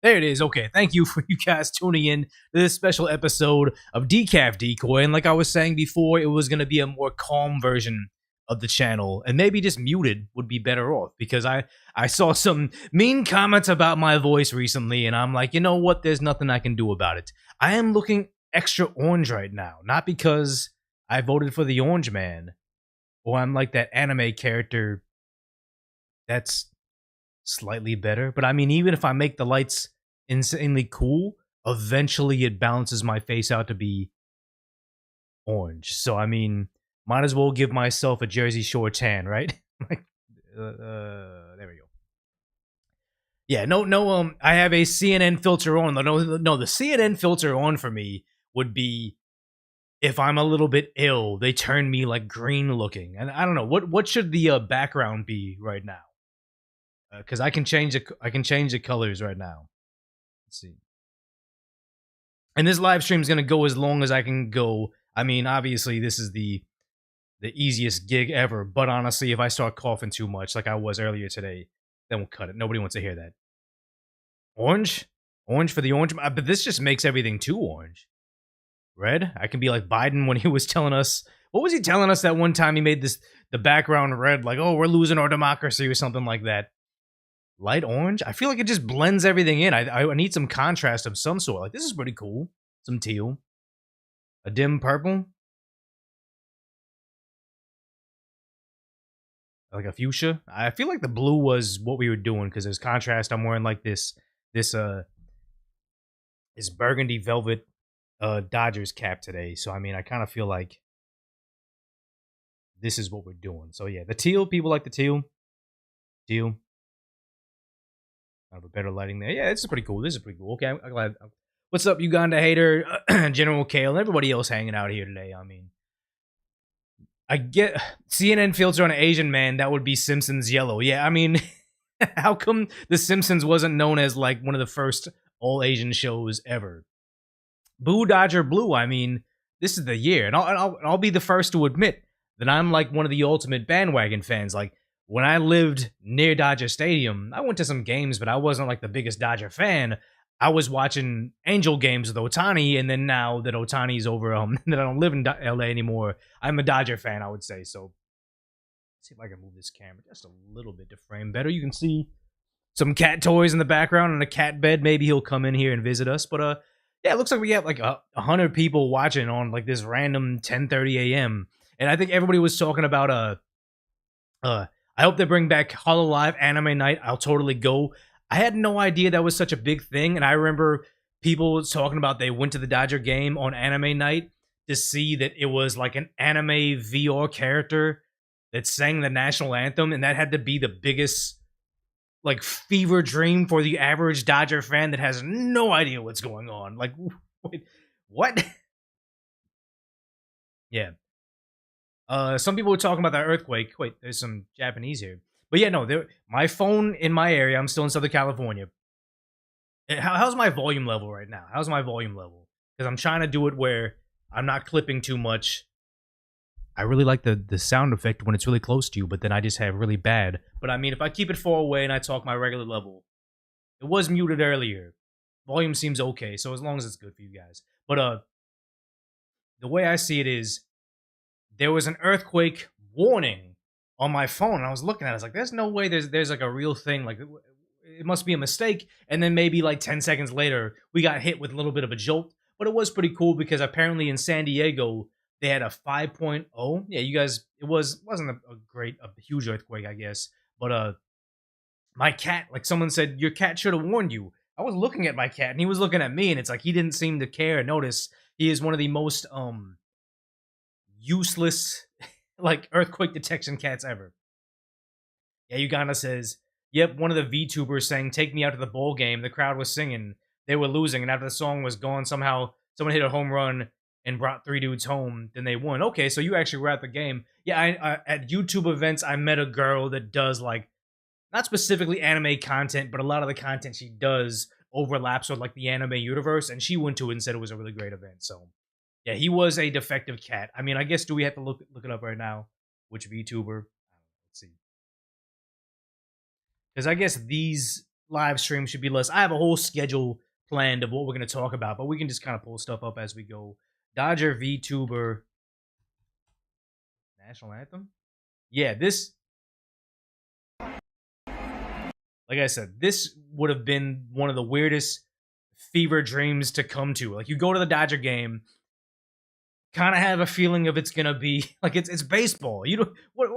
There it is. Okay, thank you for you guys tuning in to this special episode of Decaf Decoy. And like I was saying before, it was going to be a more calm version of the channel, and maybe just muted would be better off because I saw some mean comments about my voice recently, and I'm like, you know what? There's nothing I can do about it. I am looking extra orange right now, not because I voted for the Orange Man or I'm like that anime character that's slightly better. But I mean, even if I make the lights insanely cool, eventually it balances my face out to be orange. So I mean, might as well give myself a Jersey Shore tan, right? Like, there we go. Yeah, no. I have a CNN filter on. No. The CNN filter on for me would be if I'm a little bit ill. They turn me like green looking, and I don't know what should the background be right now. Because I can change the colors right now. Let's see. And this live stream is gonna go as long as I can go. I mean, obviously, this is the easiest gig ever. But honestly, if I start coughing too much, like I was earlier today, then we'll cut it. Nobody wants to hear that. Orange, orange for the orange. But this just makes everything too orange. Red. I can be like Biden when he was telling us. What was he telling us that one time he made the background red? Like, oh, we're losing our democracy or something like that. Light orange? I feel like it just blends everything in. I need some contrast of some sort. Like, this is pretty cool. Some teal. A dim purple. Like a fuchsia. I feel like the blue was what we were doing because there's contrast. I'm wearing like this burgundy velvet Dodgers cap today. So I mean, I kind of feel like this is what we're doing. So yeah, the teal, people like the teal. Teal. I have a better lighting there. Yeah, this is pretty cool. Okay, I'm glad. What's up, Uganda hater, General Kale, and everybody else hanging out here today? I mean, I get CNN filter on an Asian man. That would be Simpsons yellow. Yeah, I mean, how come The Simpsons wasn't known as like one of the first all Asian shows ever? Boo Dodger Blue. I mean, this is the year, and I'll be the first to admit that I'm like one of the ultimate bandwagon fans. Like, when I lived near Dodger Stadium, I went to some games, but I wasn't like the biggest Dodger fan. I was watching Angel games with Otani, and then now that Otani's over, that I don't live in LA anymore, I'm a Dodger fan, I would say. So, let's see if I can move this camera just a little bit to frame better. You can see some cat toys in the background and a cat bed. Maybe he'll come in here and visit us. But yeah, it looks like we have like 100 people watching on like this random 10:30 a.m. And I think everybody was talking about I hope they bring back Hololive Anime Night. I'll totally go. I had no idea that was such a big thing, and I remember people talking about they went to the Dodger game on Anime Night to see that it was like an anime VR character that sang the national anthem, and that had to be the biggest like fever dream for the average Dodger fan that has no idea what's going on. Like, wait, what? Yeah. Some people were talking about that earthquake. Wait, there's some Japanese here. But yeah, no, my phone in my area, I'm still in Southern California. How's my volume level right now? How's my volume level? Because I'm trying to do it where I'm not clipping too much. I really like the sound effect when it's really close to you, but then I just have really bad. But I mean, if I keep it far away and I talk my regular level, it was muted earlier. Volume seems okay, so as long as it's good for you guys. But the way I see it is, there was an earthquake warning on my phone, and I was looking at it. I was like, there's no way there's like a real thing. Like, it must be a mistake. And then maybe like 10 seconds later, we got hit with a little bit of a jolt. But it was pretty cool because apparently in San Diego, they had a 5.0. Yeah, you guys, wasn't a huge earthquake, I guess. But my cat, like someone said, your cat should have warned you. I was looking at my cat, and he was looking at me, and it's like he didn't seem to care or notice. He is one of the most useless like earthquake detection cats ever. Yeah, Uganda says, yep, one of the VTubers sang Take Me Out to the Bowl Game. The crowd was singing. They were losing, and after the song was gone, somehow someone hit a home run and brought 3 dudes home. Then they won. Okay, so you actually were at the game. Yeah, I at YouTube events, I met a girl that does like, not specifically anime content, but a lot of the content she does overlaps with like the anime universe, and she went to it and said it was a really great event. So yeah, he was a defective cat. I mean, I guess do we have to look it up right now? Which VTuber? Let's see. Because I guess these live stream should be less. I have a whole schedule planned of what we're going to talk about, but we can just kind of pull stuff up as we go. Dodger VTuber national anthem. Yeah, this. Like I said, this would have been one of the weirdest fever dreams to come to. Like, you go to the Dodger game, kind of have a feeling of it's gonna be like it's baseball. You don't what.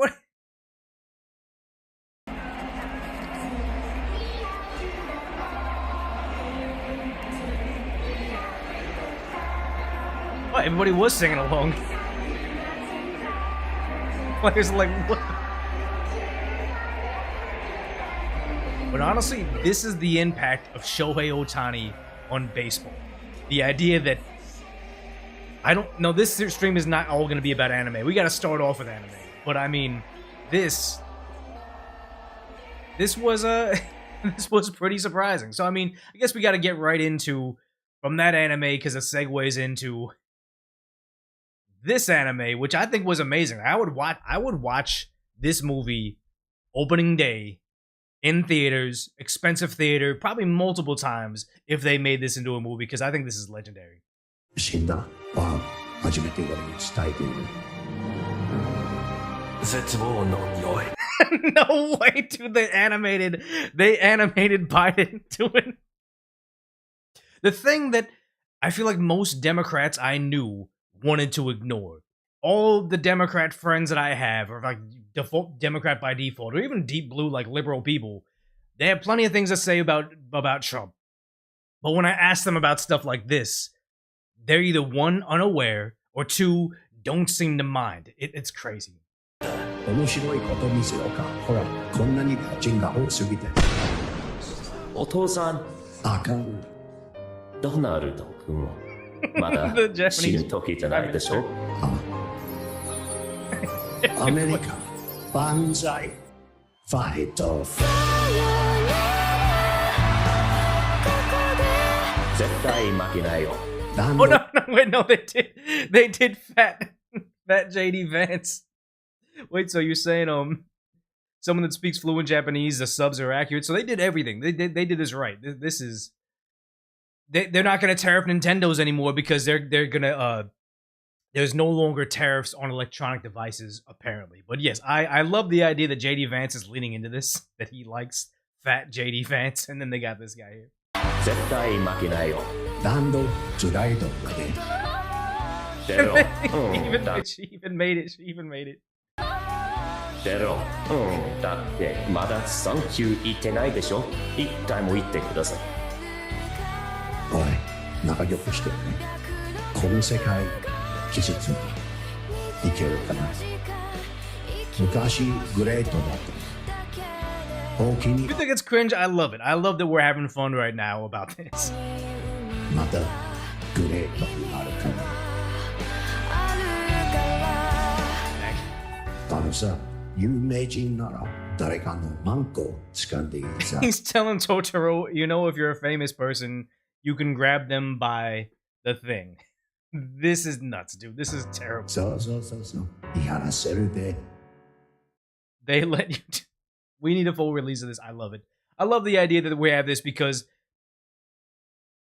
Oh, everybody was singing along. Like, it's like what? But honestly, this is the impact of Shohei Ohtani on baseball. The idea that I don't know, this stream is not all going to be about anime. We got to start off with anime. But I mean, this was this was pretty surprising. So I mean, I guess we got to get right into from that anime because it segues into this anime, which I think was amazing. I would watch this movie opening day in theaters, expensive theater, probably multiple times if they made this into a movie, because I think this is legendary. 死んだは初めて俺に伝えている。絶望の匂い。No way, dude. They animated Biden doing the thing that I feel like most Democrats I knew wanted to ignore. All the Democrat friends that I have are like default Democrat by default, or even deep blue, like liberal people. They have plenty of things to say about Trump. But when I ask them about stuff like this, they're either one, unaware, or two, don't seem to mind. It's crazy. 面白いこと見せようか。ほら、こんなに価値が多すぎて。お父さん。あかん。ドナルド君はまだ死ぬ時じゃないでしょ。アメリカ、万歳、ファイト。絶対負けないよ。Oh no, wait, no, they did fat JD Vance. Wait, so you're saying someone that speaks fluent Japanese, the subs are accurate? So they did everything. They did this right. This is they're not gonna tariff Nintendos anymore because they're gonna there's no longer tariffs on electronic devices apparently. But yes, I love the idea that JD Vance is leaning into this, that he likes fat JD Vance, and then they got this guy here. 絶対負けないよ。ランドスライドまで。出ろ。She even made it. She even made it. 出ろ。だってまだサンキュー言ってないでしょ。一回も言ってください。おい、仲良くしてね。この世界、季節にいけるかな。昔グレートだった。If you think it's cringe, I love it. I love that we're having fun right now about this. またグレートになるかな。あのさ、有名人なら誰かのマンコを掴んでいいさ。He's telling Totoro, you know, if you're a famous person, you can grab them by the thing. This is nuts, dude. This is terrible. そうそうそうそう。やらせるで。They let you... We need a full release of this. I love it. I love the idea that we have this because,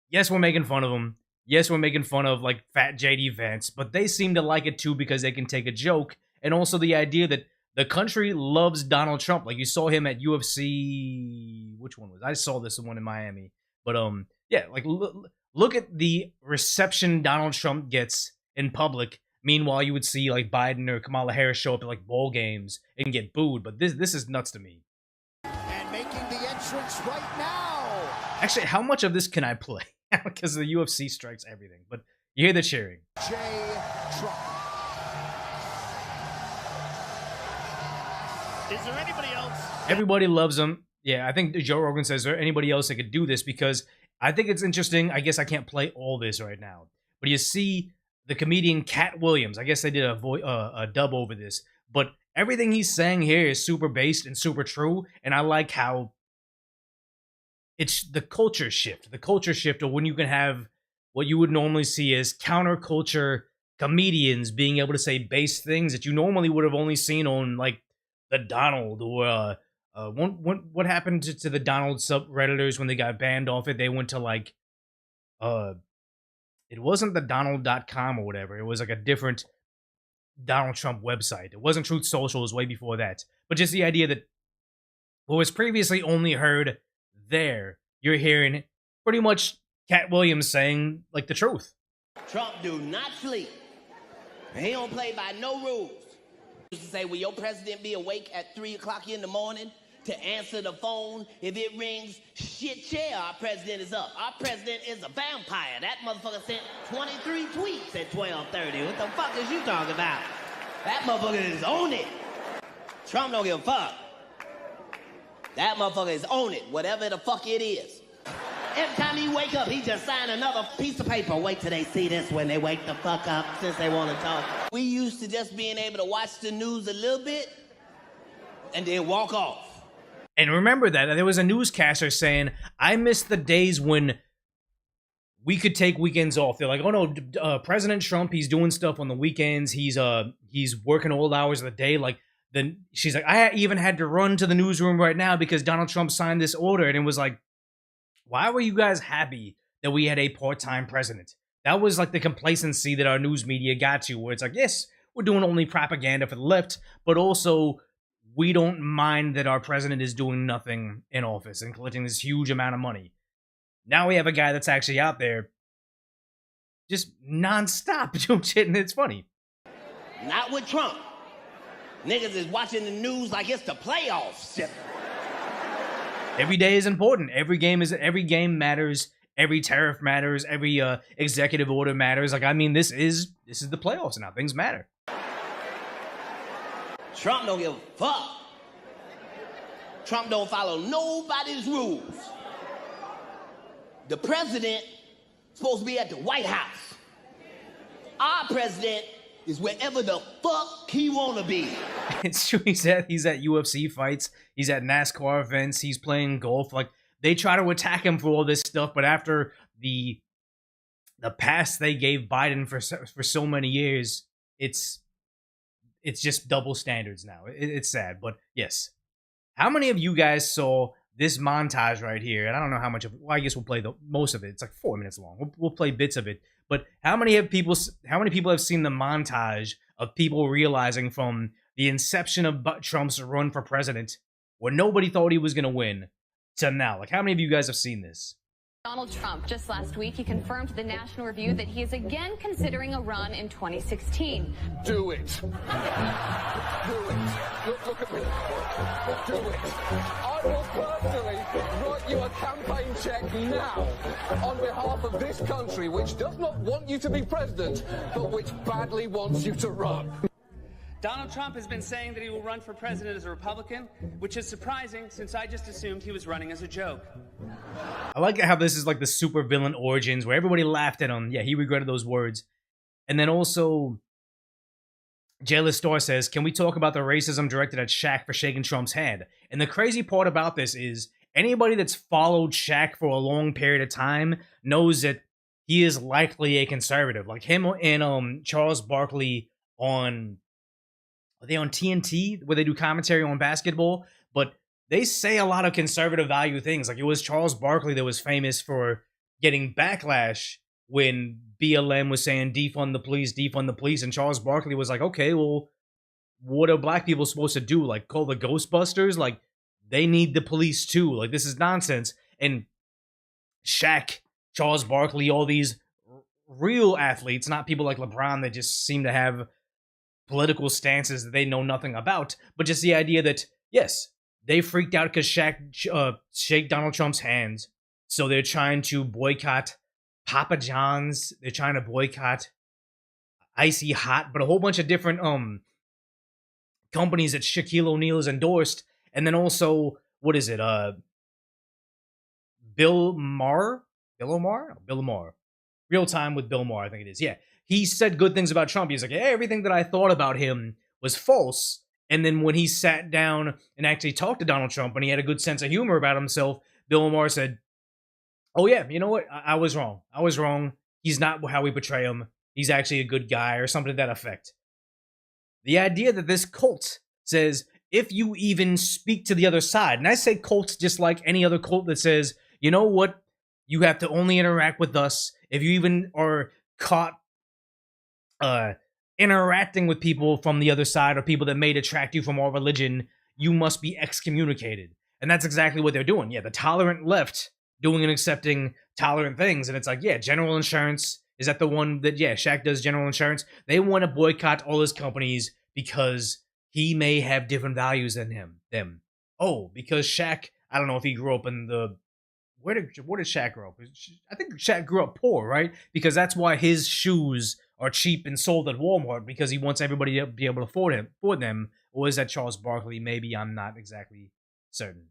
yes, we're making fun of him. Yes, we're making fun of, like, fat JD Vance, but they seem to like it, too, because they can take a joke. And also the idea that the country loves Donald Trump. Like, you saw him at UFC... Which one was it? I saw this one in Miami. But, yeah, like, look at the reception Donald Trump gets in public. Meanwhile, you would see, like, Biden or Kamala Harris show up at, like, ball games and get booed. But this is nuts to me. And making the entrance right now. Actually, how much of this can I play? Because the UFC strikes everything. But you hear the cheering. Jay Trump. Is there anybody else? Everybody loves him. Yeah, I think Joe Rogan says, is there anybody else that could do this? Because I think it's interesting. I guess I can't play all this right now. But you see the comedian Cat Williams. I guess they did a dub over this. But everything he's saying here is super based and super true. And I like how it's the culture shift. The culture shift of when you can have what you would normally see as counterculture comedians being able to say base things that you normally would have only seen on, like, the Donald or what happened to the Donald subredditors when they got banned off it? They went to like, it wasn't the Donald.com or whatever. It was like a different Donald Trump website. It wasn't Truth Social. It was way before that. But just the idea that what was previously only heard there, you're hearing pretty much Cat Williams saying like the truth. Trump do not sleep. He don't play by no rules. He used to say, will your president be awake at 3 o'clock in the morning to answer the phone if it rings? Shit, yeah, our president is up. Our president is a vampire. That motherfucker sent 23 tweets at 12:30. What the fuck is you talking about? That motherfucker is on it. Trump don't give a fuck. That motherfucker is on it, whatever the fuck it is. Every time he wake up, he just sign another piece of paper. Wait till they see this when they wake the fuck up, since they want to talk. We used to just being able to watch the news a little bit and then walk off. And remember that there was a newscaster saying, I miss the days when we could take weekends off. They're like, oh no, President Trump, he's doing stuff on the weekends. He's working all hours of the day. Like, then she's like, I even had to run to the newsroom right now because Donald Trump signed this order. And it was like, why were you guys happy that we had a part-time president? That was like the complacency that our news media got to, where it's like, yes, we're doing only propaganda for the left, but also we don't mind that our president is doing nothing in office and collecting this huge amount of money. Now we have a guy that's actually out there just nonstop doing shit, and it's funny. Not with Trump. Niggas is watching the news like it's the playoffs. Every day is important. Every game matters. Every tariff matters. Every executive order matters. Like, I mean, this is the playoffs now. Things matter. Trump don't give a fuck. Trump don't follow nobody's rules. The president is supposed to be at the White House. Our president is wherever the fuck he wanna be. It's true. He's at UFC fights. He's at NASCAR events. He's playing golf. Like, they try to attack him for all this stuff, but after the pass they gave Biden for so many years, it's just double standards now. It's sad, but yes. How many of you guys saw this montage right here? And I don't know how much of it. Well, I guess we'll play most of it. It's like 4 minutes long. We'll play bits of it. But how many people have seen the montage of people realizing from the inception of Trump's run for president, where nobody thought he was going to win, to now? Like, how many of you guys have seen this? Donald Trump, just last week, he confirmed to the National Review that he is again considering a run in 2016. Do it. Do it. Look at me. Do it. I will personally write you a campaign check now on behalf of this country, which does not want you to be president, but which badly wants you to run. Donald Trump has been saying that he will run for president as a Republican, which is surprising since I just assumed he was running as a joke. I like how this is like the super villain origins, where everybody laughed at him. Yeah, he regretted those words. And then also, Jayless Star says, can we talk about the racism directed at Shaq for shaking Trump's hand? And the crazy part about this is, anybody that's followed Shaq for a long period of time knows that he is likely a conservative. Like him and Charles Barkley on... Are they on TNT, where they do commentary on basketball? But they say a lot of conservative value things. Like, it was Charles Barkley that was famous for getting backlash when BLM was saying defund the police. And Charles Barkley was like, okay, well, what are black people supposed to do? Like, call the Ghostbusters? Like, they need the police too. Like, this is nonsense. And Shaq, Charles Barkley, all these real athletes, not people like LeBron that just seem to have political stances that they know nothing about, but just the idea that, yes, they freaked out because Shaq shake Donald Trump's hands, so they're trying to boycott Papa John's, they're trying to boycott Icy Hot, but a whole bunch of different companies that Shaquille O'Neal has endorsed, and then also, what is it, Bill Maher? Real Time with Bill Maher, I think it is, yeah. He said good things about Trump. He's like, hey, everything that I thought about him was false. And then when he sat down and actually talked to Donald Trump and he had a good sense of humor about himself, Bill Maher said, oh yeah, you know what? I was wrong. I was wrong. He's not how we portray him. He's actually a good guy, or something to that effect. The idea that this cult says, if you even speak to the other side, and I say cults just like any other cult that says, you know what, you have to only interact with us. If you even are caught interacting with people from the other side or people that may detract you from our religion, you must be excommunicated. And that's exactly what they're doing. Yeah, the tolerant left doing and accepting tolerant things. And it's like, yeah, General Insurance, is that the one that, yeah, Shaq does General Insurance? They want to boycott all his companies because he may have different values than them. Oh, because Shaq, I don't know if he grew up in the, where did Shaq grow up? I think Shaq grew up poor, right? Because that's why his shoes are cheap and sold at Walmart, because he wants everybody to be able to afford them. Or is that Charles Barkley? Maybe, I'm not exactly certain.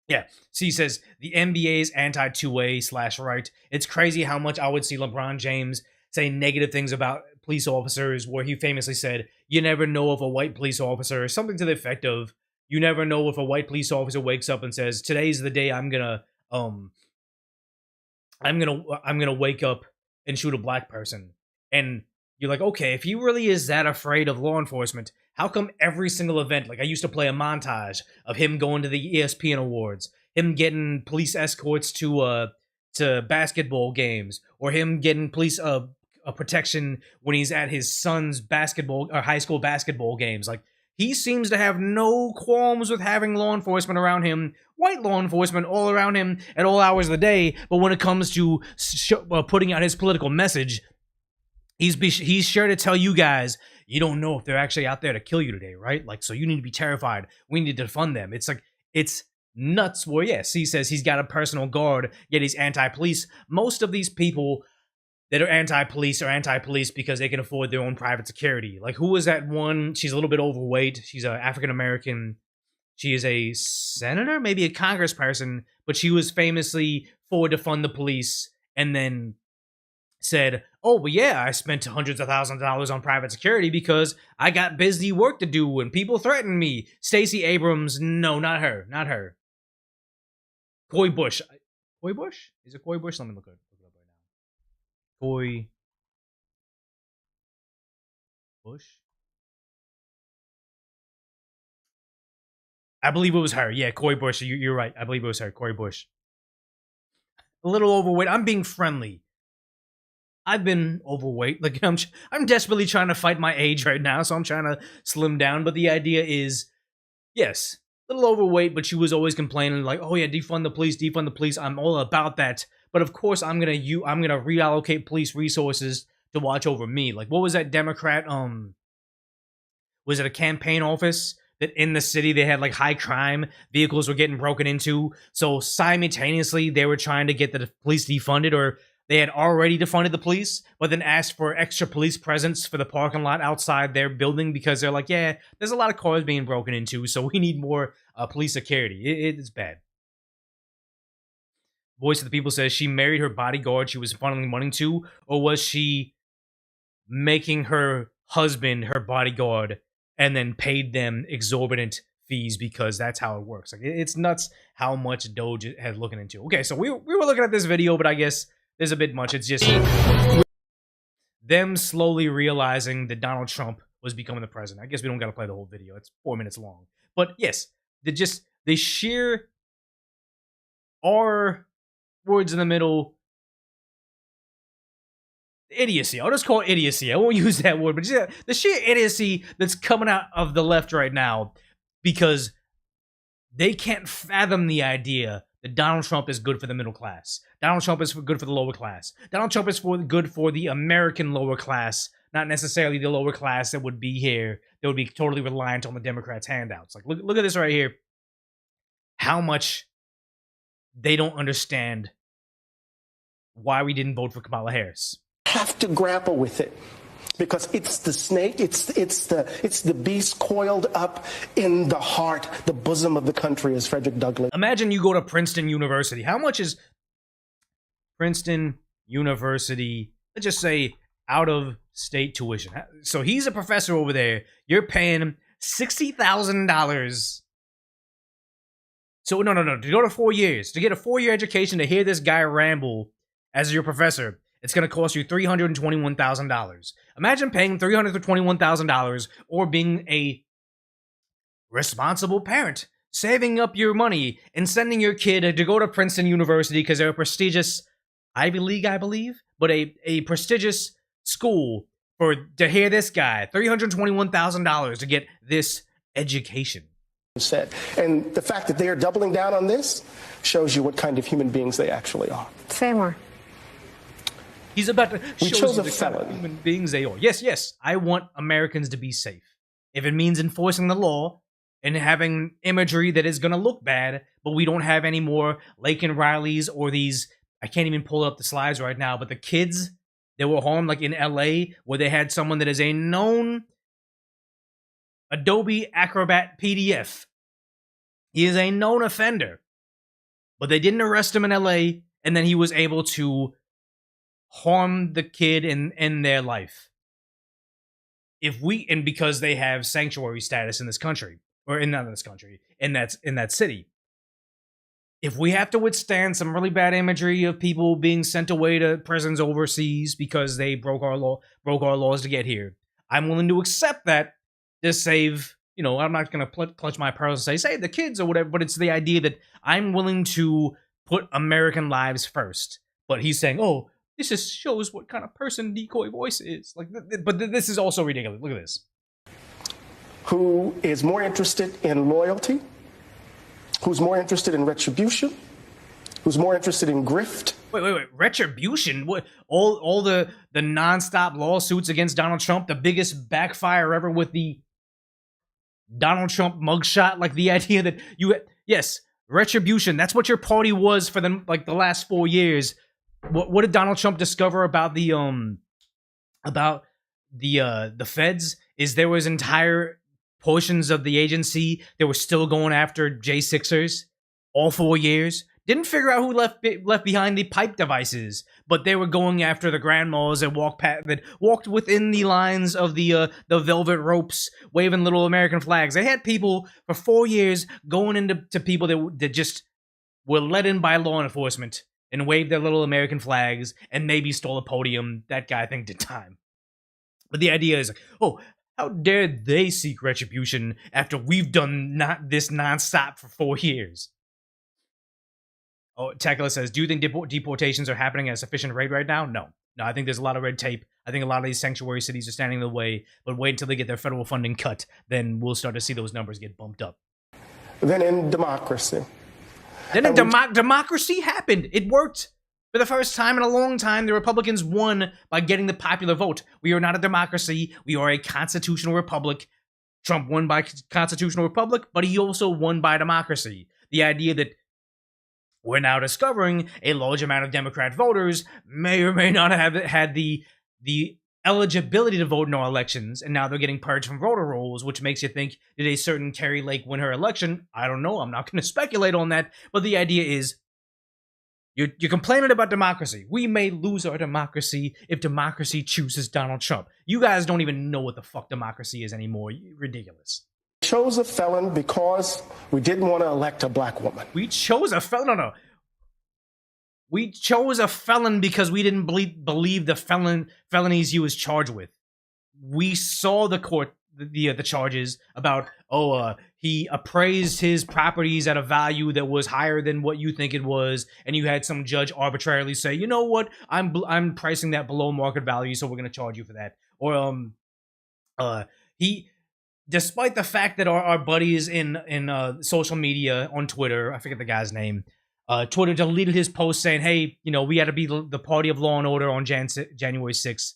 Yeah, C says, the NBA's anti-2A/right. It's crazy how much I would see LeBron James say negative things about police officers, where he famously said, you never know if a white police officer, something to the effect of, you never know if a white police officer wakes up and says, today's the day I'm gonna wake up and shoot a black person. And you're like, okay, if he really is that afraid of law enforcement, how come every single event, like I used to play a montage of him going to the ESPN Awards, him getting police escorts to basketball games, or him getting police protection when he's at his son's basketball or high school basketball games? Like, he seems to have no qualms with having law enforcement around him, white law enforcement all around him at all hours of the day. But when it comes to putting out his political message, he's sure to tell you guys, you don't know if they're actually out there to kill you today, right? Like, so you need to be terrified. We need to defund them. It's like, it's nuts. Where, yes, he says he's got a personal guard, yet he's anti-police. Most of these people that are anti-police because they can afford their own private security. Like, who was that one? She's a little bit overweight. She's an African-American. She is a senator, maybe a congressperson, but she was famously for defund the police, and then said, oh, well, yeah, I spent hundreds of thousands of dollars on private security because I got busy work to do and people threatened me. Stacey Abrams, no, not her. Coy Bush? Is it Coy Bush? Let me look it up right now. Coy Bush? I believe it was her. Yeah, Coy Bush. You're right. I believe it was her, Coy Bush. A little overweight. I'm being friendly. I've been overweight. Like, I'm desperately trying to fight my age right now, so I'm trying to slim down. But the idea is, yes, a little overweight, but she was always complaining, like, oh yeah, defund the police. I'm all about that. But of course, I'm gonna reallocate police resources to watch over me. Like, what was that Democrat? Was it a campaign office that in the city they had like high crime, vehicles were getting broken into, so simultaneously they were trying to get the police defunded, or they had already defunded the police, but then asked for extra police presence for the parking lot outside their building because they're like, yeah, there's a lot of cars being broken into, so we need more police security. It's bad. Voice of the People says she married her bodyguard she was funneling money to, or was she making her husband her bodyguard and then paid them exorbitant fees because that's how it works? Like, it's nuts how much Doge has looking into. Okay, so we were looking at this video, but I guess there's a bit much. It's just them slowly realizing that Donald Trump was becoming the president. I guess we don't got to play the whole video. It's 4 minutes long. But yes, the sheer R words in the middle idiocy. I'll just call it idiocy. I won't use that word, but just the sheer idiocy that's coming out of the left right now, because they can't fathom the idea that Donald Trump is good for the middle class. Donald Trump is good for the lower class. Donald Trump is good for the American lower class, not necessarily the lower class that would be here, that would be totally reliant on the Democrats' handouts. Like, look at this right here. How much they don't understand why we didn't vote for Kamala Harris. Have to grapple with it, because it's the snake, it's the beast coiled up in the heart, the bosom of the country, as Frederick Douglass. Imagine you go to Princeton University. How much is Princeton University, let's just say, out of state tuition? So he's a professor over there. You're paying $60,000. So no, to go to 4 years, to get a 4-year education, to hear this guy ramble as your professor, it's going to cost you $321,000. Imagine paying $321,000 or being a responsible parent, saving up your money and sending your kid to go to Princeton University because they're a prestigious Ivy League, I believe, but a prestigious school to hear this guy, $321,000 to get this education. Said. And the fact that they are doubling down on this shows you what kind of human beings they actually are. Say more. He's about to We show chose you a the kind of felon. human beings they are. Yes, I want Americans to be safe. If it means enforcing the law and having imagery that is going to look bad, but we don't have any more Laken Rileys or these, I can't even pull up the slides right now, but the kids that were harmed, like in LA, where they had someone that is a known Adobe Acrobat PDF. He is a known offender, but they didn't arrest him in LA, and then he was able to harm the kid in their life. Because they have sanctuary status in this country, or not in this country, in that city. If we have to withstand some really bad imagery of people being sent away to prisons overseas because they broke our laws to get here, I'm willing to accept that to save, I'm not going to clutch my pearls and say save the kids or whatever, but it's the idea that I'm willing to put American lives first. But he's saying, oh, this just shows what kind of person Decoy Voice is. But this is also ridiculous. Look at this. Who is more interested in loyalty? Who's more interested in retribution? Who's more interested in grift? Wait. Retribution? What? All the nonstop lawsuits against Donald Trump, the biggest backfire ever with the Donald Trump mugshot, like the idea that yes, retribution, that's what your party was for the last 4 years. What did Donald Trump discover about the feds? Is there was entire portions of the agency that were still going after J6ers all 4 years. Didn't figure out who left behind the pipe devices, but they were going after the grandmas that walked within the lines of the velvet ropes, waving little American flags. They had people for 4 years going into people that just were let in by law enforcement and waved their little American flags and maybe stole a podium. That guy, I think, did time. But the idea is, oh, how dare they seek retribution after we've done this nonstop for 4 years? Oh, Tekla says, do you think deportations are happening at a sufficient rate right now? No, I think there's a lot of red tape. I think a lot of these sanctuary cities are standing in the way, but wait until they get their federal funding cut. Then we'll start to see those numbers get bumped up. Then in democracy. Democracy happened. It worked. For the first time in a long time, the Republicans won by getting the popular vote. We are not a democracy. We are a constitutional republic. Trump won by constitutional republic, but he also won by democracy. The idea that we're now discovering a large amount of Democrat voters may or may not have had the eligibility to vote in our elections, and now they're getting purged from voter rolls, which makes you think, did a certain Carrie Lake win her election? I don't know. I'm not going to speculate on that, but the idea is, you're complaining about democracy. We may lose our democracy if democracy chooses Donald Trump. You guys don't even know what the fuck democracy is anymore. Ridiculous. Chose a felon because we didn't want to elect a black woman. We chose a felon? No. We chose a felon because we didn't believe the felonies he was charged with. We saw the court, the charges about, he appraised his properties at a value that was higher than what you think it was, and you had some judge arbitrarily say, you know what, I'm pricing that below market value, so we're going to charge you for that. Or he, despite the fact that our buddies in social media on Twitter, I forget the guy's name, Twitter deleted his post saying, hey, we had to be the party of law and order on January 6th.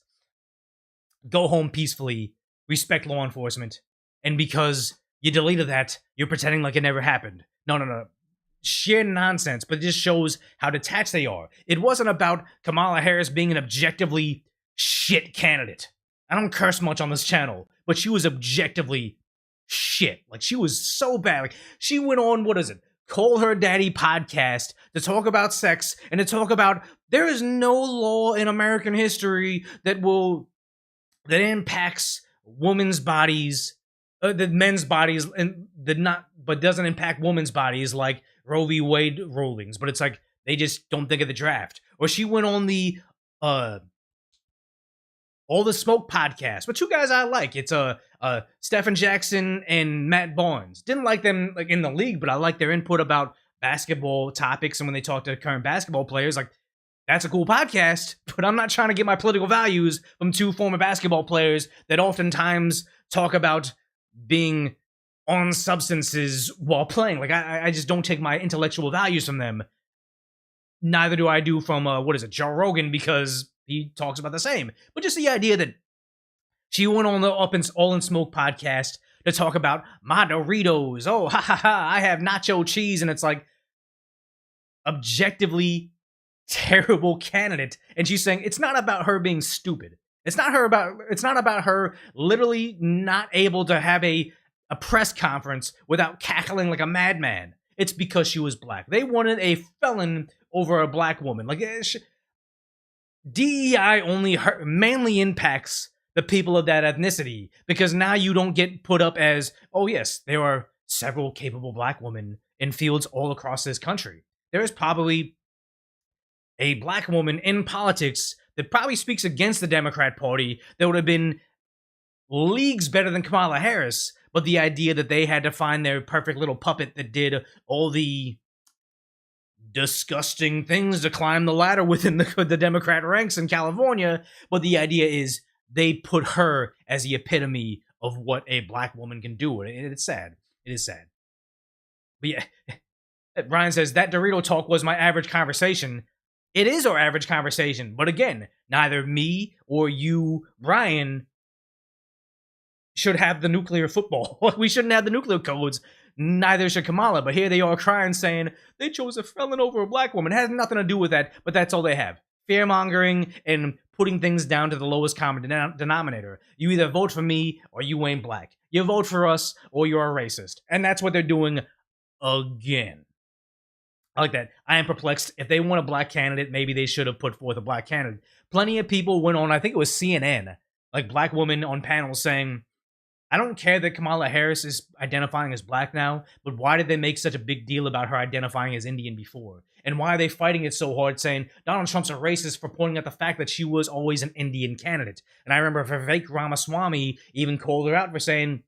Go home peacefully. Respect law enforcement. And because you deleted that, you're pretending like it never happened. No. Sheer nonsense, but it just shows how detached they are. It wasn't about Kamala Harris being an objectively shit candidate. I don't curse much on this channel, but she was objectively shit. Like, she was so bad. Like, she went on, Call Her Daddy podcast to talk about sex and to talk about there is no law in American history that impacts women's bodies, the men's bodies, and but doesn't impact women's bodies like Roe v. Wade rulings. But it's like they just don't think of the draft. Or she went on the All the Smoke podcast, but two guys I like. It's Stephen Jackson and Matt Barnes. Didn't like them like in the league, but I like their input about basketball topics, and when they talk to current basketball players, like, that's a cool podcast, but I'm not trying to get my political values from two former basketball players that oftentimes talk about being on substances while playing. Like, I just don't take my intellectual values from them. Neither do I do from, Joe Rogan, because he talks about the same. But just the idea that she went on the All in Smoke podcast to talk about my Doritos. Oh, ha ha ha, I have nacho cheese. And it's like, objectively terrible candidate. And she's saying it's not about her being stupid. It's not about her literally not able to have a press conference without cackling like a madman. It's because she was black. They wanted a felon over a black woman. Like, DEI only mainly impacts the people of that ethnicity, because now you don't get put up as, oh yes, there are several capable black women in fields all across this country. There is probably a black woman in politics that probably speaks against the Democrat Party that would have been leagues better than Kamala Harris, but the idea that they had to find their perfect little puppet that did all the disgusting things to climb the ladder within the Democrat ranks in California, but the idea is they put her as the epitome of what a black woman can do. And it's sad. It is sad. But yeah, Brian says, that Dorito talk was my average conversation. It is our average conversation. But again, neither me or you, Brian, should have the nuclear football. We shouldn't have the nuclear codes. Neither should Kamala. But here they are crying, saying they chose a felon over a black woman. It has nothing to do with that, but that's all they have. Fear-mongering and putting things down to the lowest common denominator. You either vote for me or you ain't black. You vote for us or you're a racist. And that's what they're doing again. I like that. I am perplexed. If they want a black candidate, maybe they should have put forth a black candidate. Plenty of people went on, I think it was CNN, like black women on panels saying, I don't care that Kamala Harris is identifying as black now, but why did they make such a big deal about her identifying as Indian before? And why are they fighting it so hard, saying Donald Trump's a racist for pointing out the fact that she was always an Indian candidate? And I remember Vivek Ramaswamy even called her out for saying,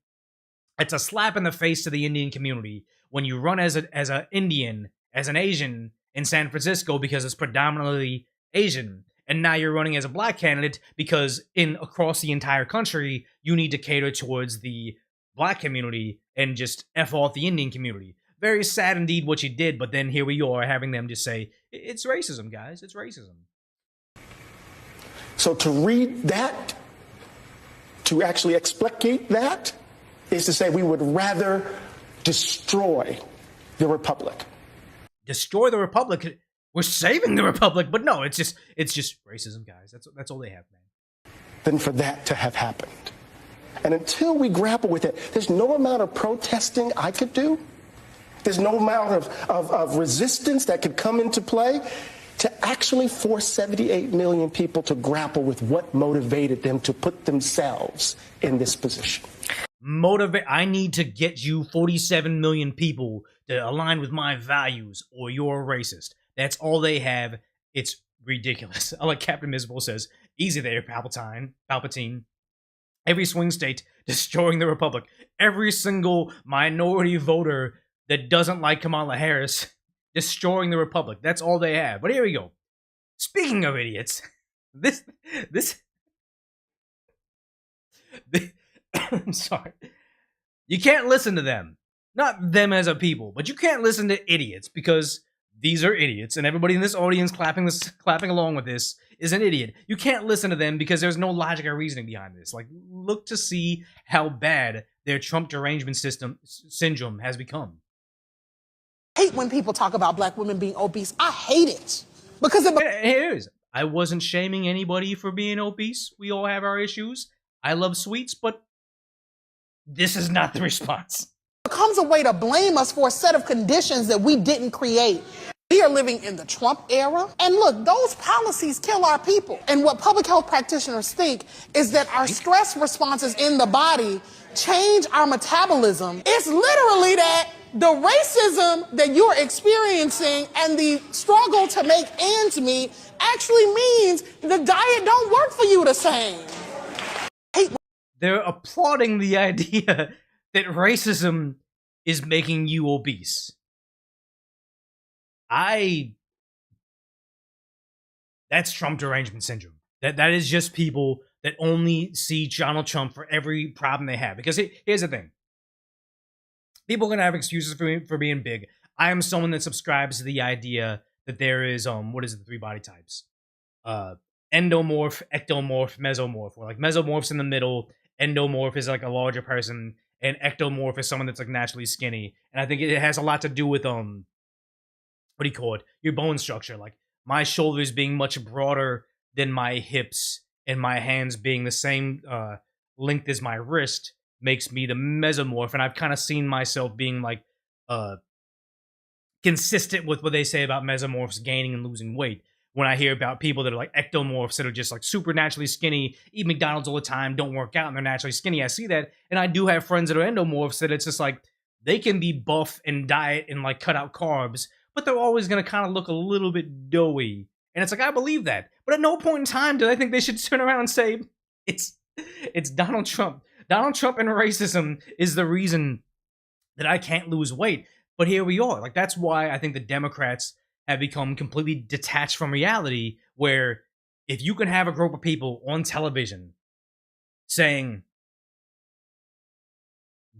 it's a slap in the face to the Indian community when you run as an Indian, as an Asian in San Francisco because it's predominantly Asian. And now you're running as a black candidate because across the entire country, you need to cater towards the black community and just F off the Indian community. Very sad indeed what you did, but then here we are having them just say, it's racism, guys, it's racism. So to read that, to actually explicate that, is to say we would rather destroy the Republic. Destroy the Republic? We're saving the Republic, but no, it's just racism, guys. That's all they have, man. Than for that to have happened. And until we grapple with it, there's no amount of protesting I could do. There's no amount of resistance that could come into play to actually force 78 million people to grapple with what motivated them to put themselves in this position. I need to get you 47 million people to align with my values or you're a racist. That's all they have. It's ridiculous. Like Captain Miserable says, easy there, Palpatine. Every swing state destroying the Republic. Every single minority voter that doesn't like Kamala Harris destroying the Republic. That's all they have. But here we go. Speaking of idiots, I'm sorry. You can't listen to them. Not them as a people, but you can't listen to idiots because these are idiots, and everybody in this audience clapping along with this is an idiot. You can't listen to them because there's no logic or reasoning behind this. Like, look to see how bad their Trump derangement syndrome has become. I hate when people talk about black women being obese. I hate it because Here's I wasn't shaming anybody for being obese. We all have our issues. I love sweets, but this is not the response. It becomes a way to blame us for a set of conditions that we didn't create. We are living in the Trump era. And look, those policies kill our people. And what public health practitioners think is that our stress responses in the body change our metabolism. It's literally that the racism that you're experiencing and the struggle to make ends meet actually means the diet don't work for you the same. they're applauding the idea that racism is making you obese. That's Trump derangement syndrome. That is just people that only see Donald Trump for every problem they have. Because here's the thing. People are going to have excuses for being big. I am someone that subscribes to the idea that there is, what is it, the 3 body types? Endomorph, ectomorph, mesomorph. Or like mesomorph's in the middle, endomorph is like a larger person, and ectomorph is someone that's like naturally skinny. And I think it has a lot to do with, what do you call it? Your bone structure. Like my shoulders being much broader than my hips and my hands being the same length as my wrist makes me the mesomorph. And I've kind of seen myself being like consistent with what they say about mesomorphs gaining and losing weight. When I hear about people that are like ectomorphs that are just like super naturally skinny, eat McDonald's all the time, don't work out, and they're naturally skinny, I see that. And I do have friends that are endomorphs that it's just like they can be buff and diet and like cut out carbs, but they're always going to kind of look a little bit doughy. And it's like, I believe that. But at no point in time do I think they should turn around and say, it's Donald Trump. Donald Trump and racism is the reason that I can't lose weight. But here we are. Like, that's why I think the Democrats have become completely detached from reality, where if you can have a group of people on television saying,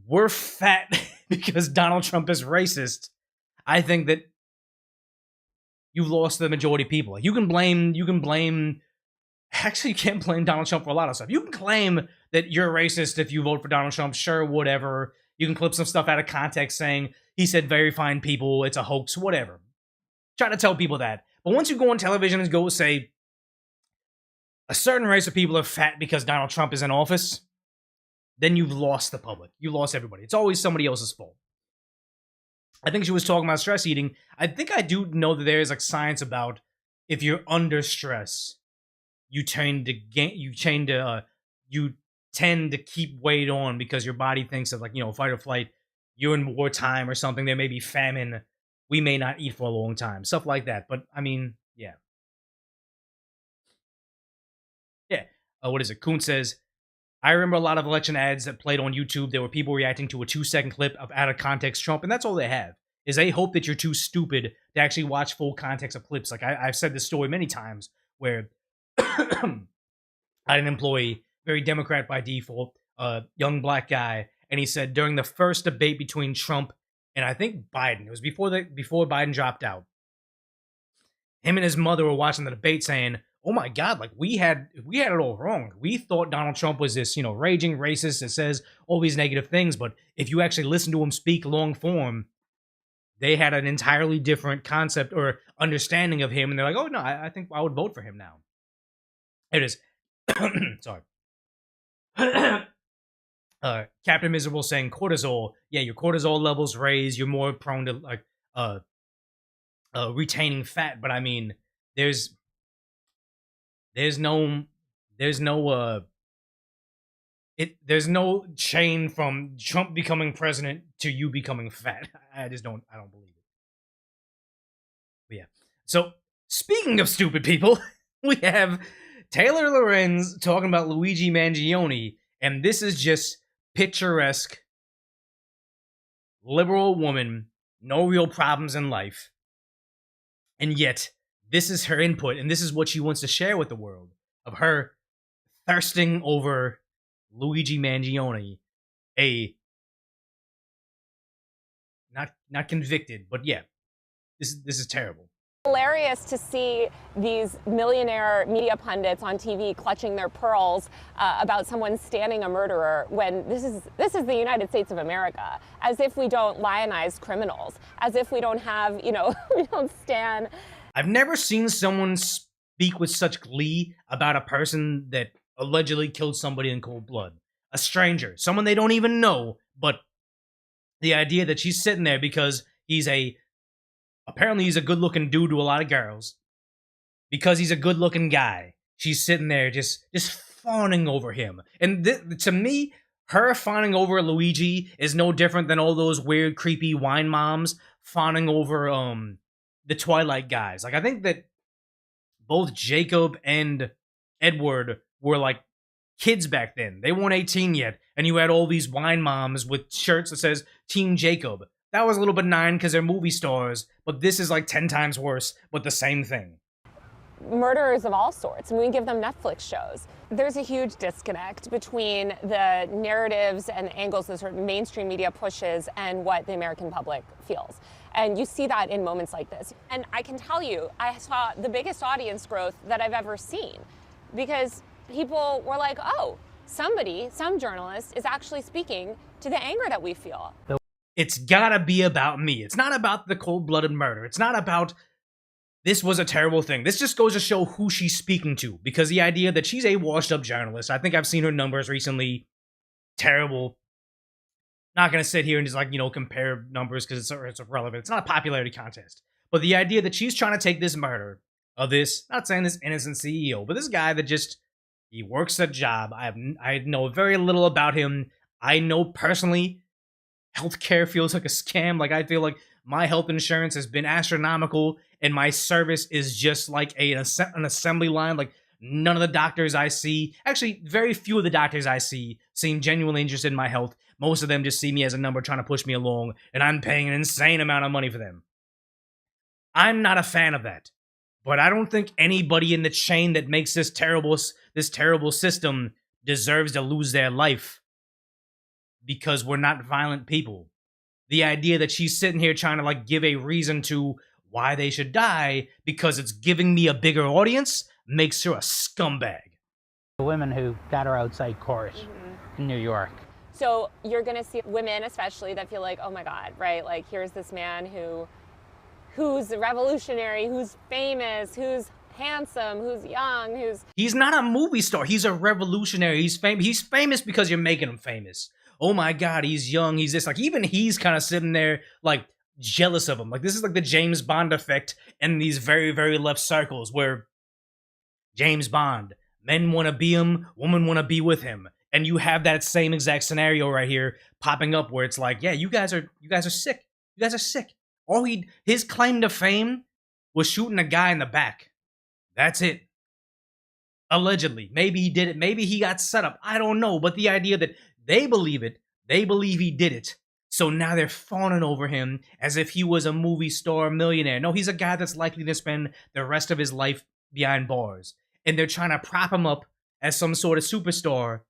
we're fat because Donald Trump is racist, I think that you've lost the majority of people. Like, you can blame, actually you can't blame Donald Trump for a lot of stuff. You can claim that you're racist if you vote for Donald Trump, sure, whatever. You can clip some stuff out of context saying, he said very fine people, it's a hoax, whatever. Try to tell people that. But once you go on television and go say, a certain race of people are fat because Donald Trump is in office, then you've lost the public. You lost everybody. It's always somebody else's fault. I think she was talking about stress eating. I think I do know that there is like science about if you're under stress, you tend to keep weight on because your body thinks of, like, you know, fight or flight. You're in wartime or something. There may be famine. We may not eat for a long time. Stuff like that. But I mean, yeah. Yeah. What is it? Kuhn says, I remember a lot of election ads that played on YouTube. There were people reacting to a 2-second clip of out of context Trump, and that's all they have. Is they hope that you're too stupid to actually watch full context of clips. Like I've said this story many times where I had an employee, very Democrat by default, young black guy, and he said during the first debate between Trump and I think Biden, it was before Biden dropped out, him and his mother were watching the debate saying, oh my God, like we had it all wrong. We thought Donald Trump was this, you know, raging racist that says all these negative things, but if you actually listen to him speak long form, they had an entirely different concept or understanding of him, and they're like, oh no, I think I would vote for him now. Here it is. Sorry. Captain Miserable saying cortisol. Yeah, your cortisol levels raise. You're more prone to like retaining fat. But I mean, there's no chain from Trump becoming president to you becoming fat. I don't believe it. But yeah. So speaking of stupid people, we have Taylor Lorenz talking about Luigi Mangione, and this is just picturesque liberal woman, no real problems in life, and yet this is her input, and this is what she wants to share with the world, of her thirsting over Luigi Mangione, a not convicted, but yeah, this is terrible. Hilarious to see these millionaire media pundits on TV clutching their pearls about someone standing a murderer when this is the United States of America, as if we don't lionize criminals, as if we don't have, you know, we don't stand. I've never seen someone speak with such glee about a person that allegedly killed somebody in cold blood. A stranger, someone they don't even know, but the idea that she's sitting there because apparently he's a good-looking dude to a lot of girls. Because he's a good-looking guy, she's sitting there just fawning over him. And to me, her fawning over Luigi is no different than all those weird, creepy wine moms fawning over the Twilight guys. Like, I think that both Jacob and Edward were like kids back then. They weren't 18 yet. And you had all these wine moms with shirts that says Team Jacob. That was a little benign because they're movie stars, but this is like 10 times worse, but the same thing. Murderers of all sorts, and we give them Netflix shows. There's a huge disconnect between the narratives and the angles that sort of mainstream media pushes and what the American public feels. And you see that in moments like this. And I can tell you, I saw the biggest audience growth that I've ever seen because people were like, oh, some journalist is actually speaking to the anger that we feel. It's gotta be about me. It's not about the cold-blooded murder. It's not about this was a terrible thing. This just goes to show who she's speaking to, because the idea that she's a washed-up journalist, I think I've seen her numbers recently, terrible. Not gonna sit here and just, like, you know, compare numbers because it's irrelevant. It's not a popularity contest. But the idea that she's trying to take this murder of this, not saying this innocent CEO, but this guy that just, he works a job. I know very little about him. I know personally, healthcare feels like a scam. Like, I feel like my health insurance has been astronomical, and my service is just like an assembly line. Like, none of the doctors I see, actually, very few of the doctors I see seem genuinely interested in my health. Most of them just see me as a number trying to push me along, and I'm paying an insane amount of money for them. I'm not a fan of that. But I don't think anybody in the chain that makes this terrible system deserves to lose their life because we're not violent people. The idea that she's sitting here trying to, like, give a reason to why they should die because it's giving me a bigger audience makes her a scumbag. The women who got her outside court in New York. So you're going to see women especially that feel like, oh my God, right? Like, here's this man who's revolutionary, who's famous, who's handsome, who's young, who's... He's not a movie star. He's a revolutionary. He's famous because you're making him famous. Oh my God, he's young, he's this. Like, even he's kind of sitting there, like, jealous of him. Like, this is like the James Bond effect in these very, very left circles where James Bond, men want to be him, women want to be with him. And you have that same exact scenario right here popping up where it's like, yeah, you guys are sick. You guys are sick. His claim to fame was shooting a guy in the back. That's it. Allegedly. Maybe he did it. Maybe he got set up. I don't know. But the idea that they believe it, they believe he did it. So now they're fawning over him as if he was a movie star millionaire. No, he's a guy that's likely to spend the rest of his life behind bars. And they're trying to prop him up as some sort of superstar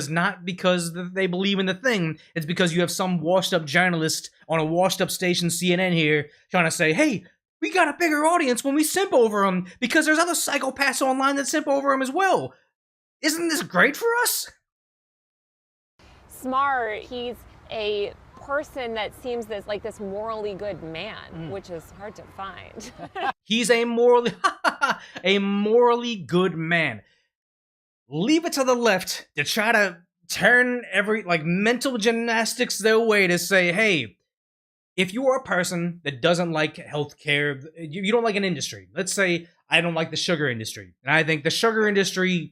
not because they believe in the thing. It's because you have some washed-up journalist on a washed-up station, CNN here, trying to say, hey, we got a bigger audience when we simp over him because there's other psychopaths online that simp over him as well. Isn't this great for us? Smart. He's a person that seems like this morally good man, which is hard to find. He's a morally good man. Leave it to the left to try to turn every, like, mental gymnastics their way to say, hey, if you are a person that doesn't like healthcare, you don't like an industry. Let's say I don't like the sugar industry. And I think the sugar industry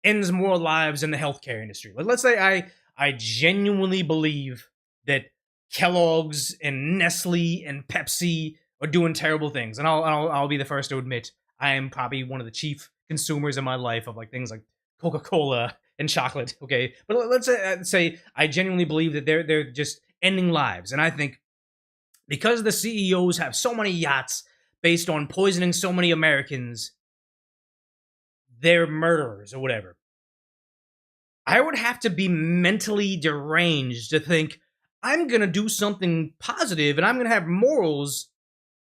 ends more lives than the healthcare industry. Let's say I genuinely believe that Kellogg's and Nestle and Pepsi are doing terrible things. And I'll be the first to admit I am probably one of the chief consumers in my life of, like, things like Coca-Cola and chocolate, okay? But let's say I genuinely believe that they're just ending lives. And I think because the CEOs have so many yachts based on poisoning so many Americans, they're murderers or whatever. I would have to be mentally deranged to think I'm going to do something positive and I'm going to have morals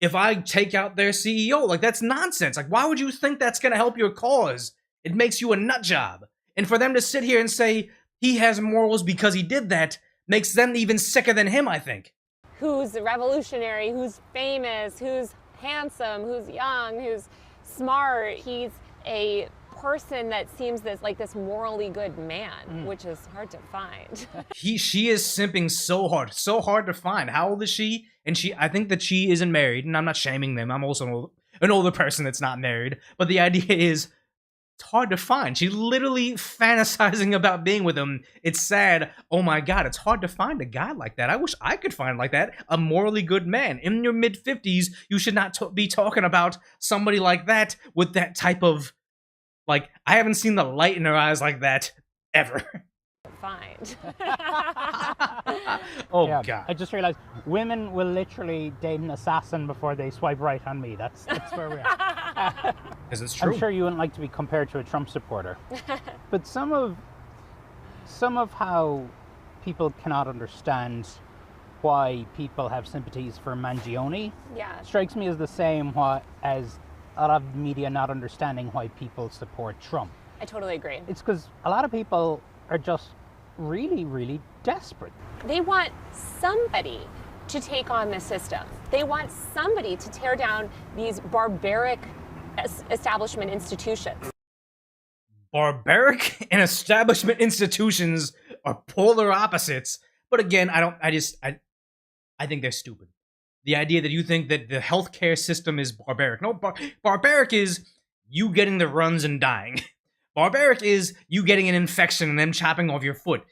if I take out their CEO. Like, that's nonsense. Like, why would you think that's going to help your cause? It makes you a nut job. And for them to sit here and say he has morals because he did that makes them even sicker than him, I think. Who's revolutionary, who's famous, who's handsome, who's young, who's smart. He's a person that seems like this morally good man, which is hard to find. She is simping so hard to find. How old is she? And I think that she isn't married, and I'm not shaming them. I'm also an older person that's not married. But the idea is, it's hard to find. She's literally fantasizing about being with him. It's sad. Oh my God, it's hard to find a guy like that. I wish I could find like that. A morally good man. In your mid-50s, you should not be talking about somebody like that with that type of, Like, I haven't seen the light in her eyes like that ever. Find. Oh, Yeah, God. I just realized women will literally date an assassin before they swipe right on me. That's where we are. Because it's true. I'm sure you wouldn't like to be compared to a Trump supporter. But some of how people cannot understand why people have sympathies for Mangione strikes me as the same as a lot of the media not understanding why people support Trump. I totally agree. It's because a lot of people are just really, really desperate. They want somebody to take on the system. They want somebody to tear down these barbaric establishment institutions. Barbaric and establishment institutions are polar opposites. But again, I think they're stupid. The idea that you think that the healthcare system is barbaric. No, barbaric is you getting the runs and dying. Barbaric is you getting an infection and then chopping off your foot.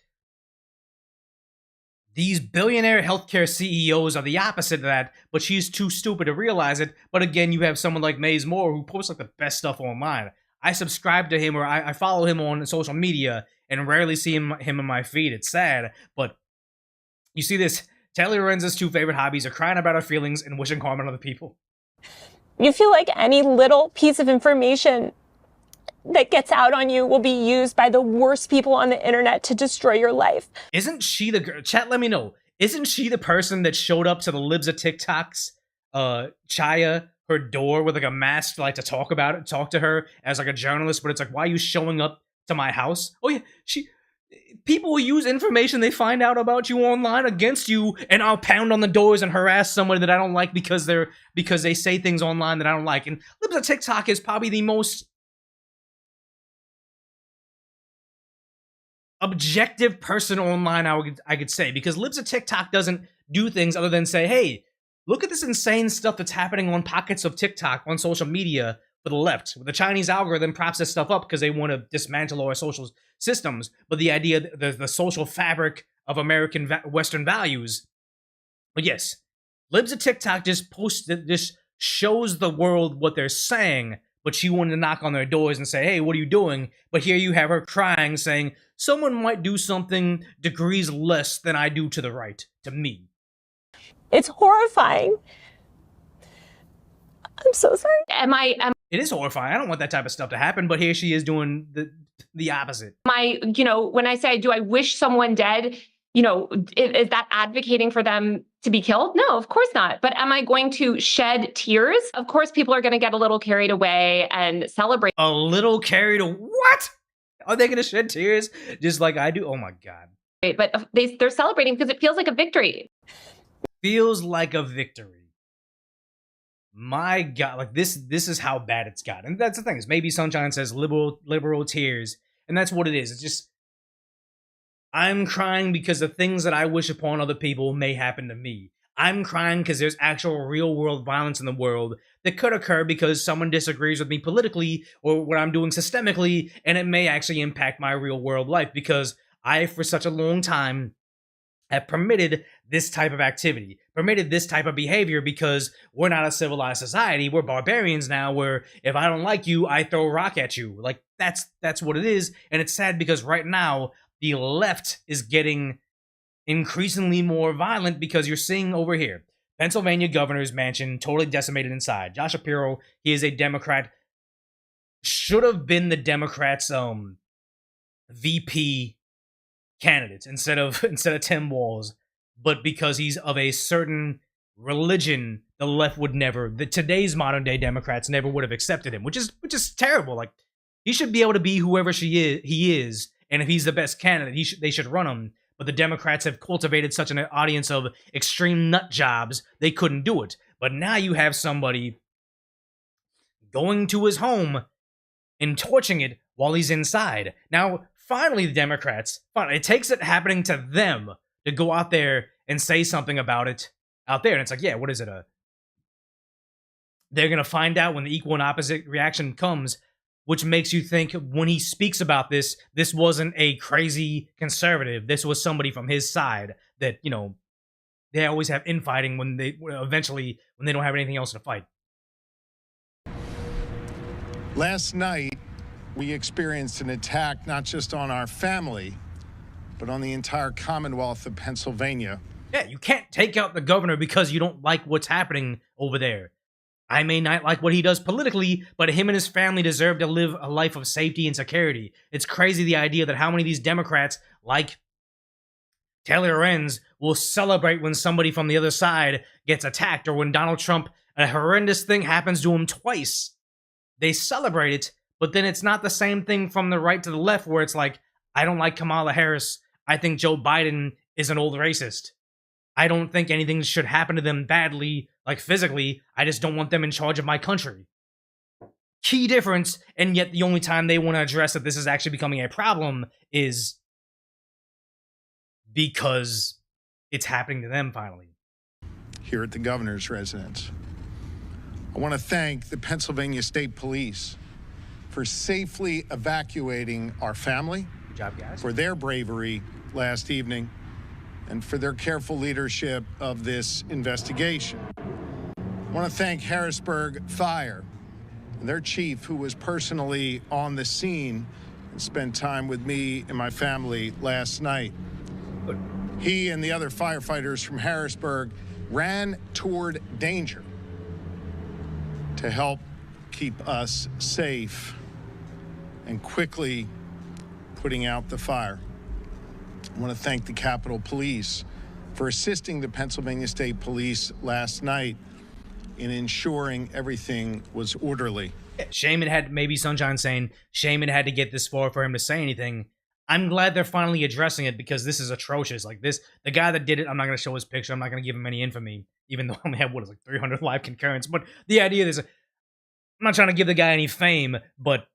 These billionaire healthcare CEOs are the opposite of that, but she's too stupid to realize it. But again, you have someone like Maze Moore who posts like the best stuff online. I subscribe to him, or I follow him on social media and rarely see him in my feed. It's sad, but you see this. Taylor Lorenzo's two favorite hobbies are crying about her feelings and wishing harm on other people. You feel like any little piece of information that gets out on you will be used by the worst people on the internet to destroy your life. Isn't she the girl? Chat, let me know. Isn't she the person that showed up to the Libs of TikTok's Chaya, her door with like a mask to talk about it, talk to her as like a journalist, but it's like, why are you showing up to my house? Oh yeah, people will use information they find out about you online against you, and I'll pound on the doors and harass somebody that I don't like because they say things online that I don't like. And Libs of TikTok is probably the most objective person online I could say, because Libs of TikTok doesn't do things other than say, hey, look at this insane stuff that's happening on pockets of TikTok on social media for the left. The Chinese algorithm props this stuff up because they want to dismantle our social systems, but the idea, the social fabric of American Western values. But yes, Libs of TikTok just shows the world what they're saying, but she wanted to knock on their doors and say, hey, what are you doing? But here you have her crying, saying, someone might do something degrees less than I do to the right, to me. It's horrifying. I'm so sorry. It is horrifying. I don't want that type of stuff to happen, but here she is doing the opposite. When I say, do I wish someone dead, is that advocating for them to be killed? No, of course not. But am I going to shed tears? Of course, people are going to get a little carried away and celebrate. A little carried away? What? Are they going to shed tears just like I do? Oh my God. But they're celebrating because it feels like a victory. Feels like a victory. My God, like this is how bad it's got. And that's the thing, is maybe Sunshine says liberal tears, and that's what it is. It's just, I'm crying because the things that I wish upon other people may happen to me. I'm crying because there's actual real world violence in the world that could occur because someone disagrees with me politically or what I'm doing systemically, and it may actually impact my real world life because I, for such a long time, have permitted this type of activity, permitted this type of behavior, because we're not a civilized society. We're barbarians now, where if I don't like you, I throw a rock at you. Like, that's what it is. And it's sad because right now, the left is getting increasingly more violent because you're seeing over here, Pennsylvania governor's mansion totally decimated inside. Josh Shapiro, he is a Democrat, should have been the Democrats' VP candidate instead of Tim Walz, but because he's of a certain religion, the left would never, today's modern day Democrats never would have accepted him, which is terrible. Like, he should be able to be whoever he is, and if he's the best candidate, they should run him. But the Democrats have cultivated such an audience of extreme nut jobs, they couldn't do it. But now you have somebody going to his home and torching it while he's inside. Now, finally, the Democrats, it takes it happening to them to go out there and say something about it out there. And it's like, yeah, what is it? They're going to find out when the equal and opposite reaction comes, which makes you think when he speaks about this wasn't a crazy conservative. This was somebody from his side that, they always have infighting when they don't have anything else to fight. Last night, We experienced an attack not just on our family, but on the entire Commonwealth of Pennsylvania. Yeah, you can't take out the governor because you don't like what's happening over there. I may not like what he does politically, but him and his family deserve to live a life of safety and security. It's crazy the idea that how many of these Democrats, like Taylor Lorenz, will celebrate when somebody from the other side gets attacked, or when Donald Trump, a horrendous thing happens to him twice. They celebrate it, but then it's not the same thing from the right to the left, where it's like, I don't like Kamala Harris. I think Joe Biden is an old racist. I don't think anything should happen to them badly, like physically. I just don't want them in charge of my country. Key difference, and yet the only time they want to address that this is actually becoming a problem is because it's happening to them finally. Here at the governor's residence, I want to thank the Pennsylvania State Police for safely evacuating our family, good job, guys, for their bravery last evening, and for their careful leadership of this investigation. I want to thank Harrisburg Fire and their chief, who was personally on the scene and spent time with me and my family last night. He and the other firefighters from Harrisburg ran toward danger to help keep us safe and quickly putting out the fire. I want to thank the Capitol Police for assisting the Pennsylvania State Police last night in ensuring everything was orderly. Shame it had, maybe Sunshine saying, shame it had to get this far for him to say anything. I'm glad they're finally addressing it, because this is atrocious. Like this, the guy that did it, I'm not going to show his picture. I'm not going to give him any infamy, even though I only have, 300 live concurrence. But the idea is, I'm not trying to give the guy any fame, but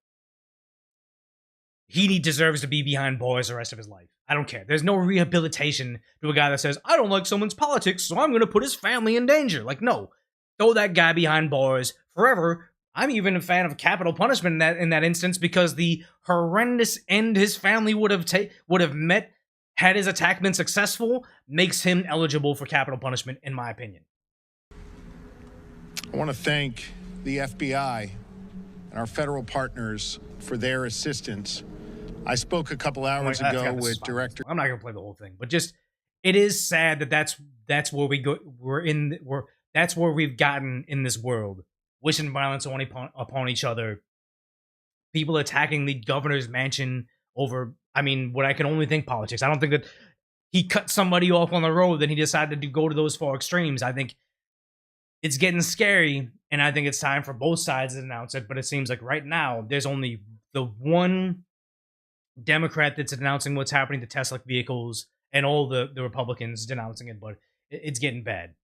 he deserves to be behind bars the rest of his life. I don't care. There's no rehabilitation to a guy that says, I don't like someone's politics, so I'm going to put his family in danger. Like, no. Throw that guy behind bars forever. I'm even a fan of capital punishment in that instance, because the horrendous end his family would have met had his attack been successful makes him eligible for capital punishment, in my opinion. I want to thank the FBI and our federal partners for their assistance. I spoke a couple hours ago with Director. I'm not going to play the whole thing, but just, it is sad that that's where we go. That's where we've gotten in this world. Wishing violence upon each other. People attacking the governor's mansion over, what I can only think politics. I don't think that he cut somebody off on the road, then he decided to go to those far extremes. I think it's getting scary, and I think it's time for both sides to announce it, but it seems like right now, there's only the one Democrat that's announcing what's happening to Tesla vehicles, and all the Republicans denouncing it, but it's getting bad.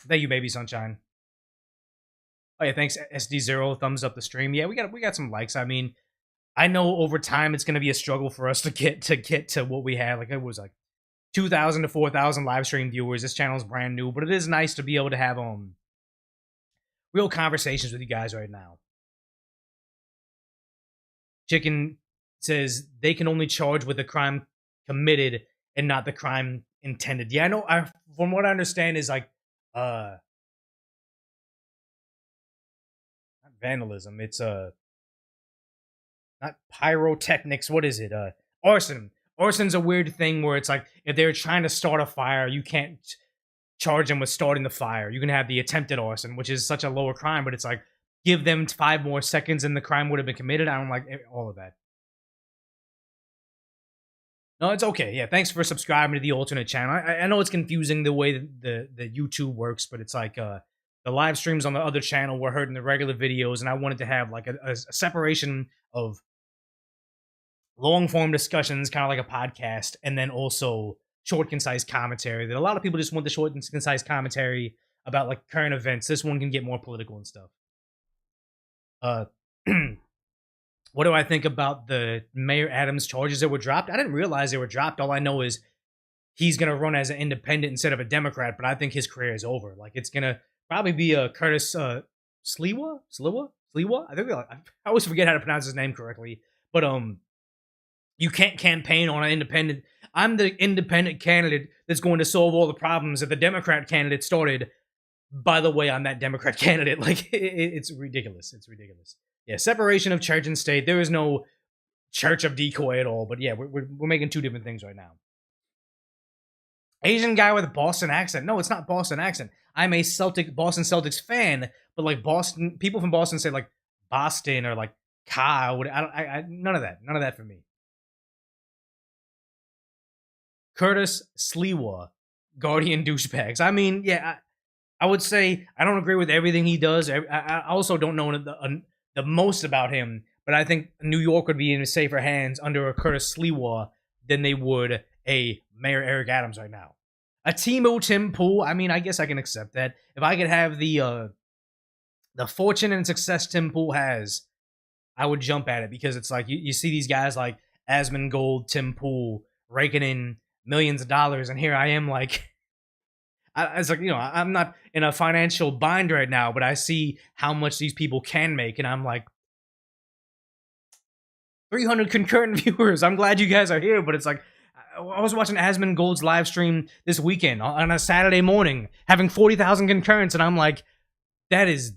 Thank you, Baby Sunshine. Oh yeah, thanks SD0, thumbs up the stream. Yeah, we got some likes. I know over time it's gonna be a struggle for us to get to what we had. Like, it was like 2,000 to 4,000 live stream viewers. This channel is brand new, but it is nice to be able to have real conversations with you guys right now. Chicken says they can only charge with the crime committed and not the crime intended. Yeah, I know. From what I understand is like not vandalism. It's not pyrotechnics. What is it? Arson. Arson's a weird thing where it's like, if they're trying to start a fire, you can't charge them with starting the fire. You can have the attempted arson, which is such a lower crime, but it's like, give them 5 more seconds and the crime would have been committed. I don't like all of that. No, it's okay. Yeah, thanks for subscribing to the alternate channel. I know it's confusing the way that the YouTube works, but it's like the live streams on the other channel were heard in the regular videos, and I wanted to have like a separation of long-form discussions, kind of like a podcast, and then also short, concise commentary. That a lot of people just want the short and concise commentary about like current events. This one can get more political and stuff. What do I think about the Mayor Adams charges that were dropped? I didn't realize they were dropped. All I know is he's going to run as an independent instead of a Democrat, but I think his career is over. Like, it's going to probably be Curtis Sliwa? I think I always forget how to pronounce his name correctly. But you can't campaign on an independent. I'm the independent candidate that's going to solve all the problems that the Democrat candidate started. By the way, I'm that Democrat candidate. Like, it's ridiculous. It's ridiculous. Yeah, separation of church and state. There is no Church of Decoy at all. But yeah, we're making two different things right now. Asian guy with a Boston accent. No, it's not Boston accent. I'm a Boston Celtics fan, but like people from Boston say like Boston or like Ka. None of that. None of that for me. Curtis Sliwa, Guardian douchebags. I mean, yeah, I would say I don't agree with everything he does. I also don't know the most about him, but I think New York would be in safer hands under a Curtis Sliwa than they would a Mayor Eric Adams right now. A Timo Tim Pool, I mean, I guess I can accept that. If I could have the fortune and success Tim Pool has, I would jump at it because it's like you see these guys like Asmongold, Tim Pool raking in millions of dollars, and here I am like, it's like, you know, I'm not in a financial bind right now, but I see how much these people can make, and I'm like, 300 concurrent viewers. I'm glad you guys are here, but it's like, I was watching Asmongold's live stream this weekend on a Saturday morning, having 40,000 concurrents, and I'm like, that is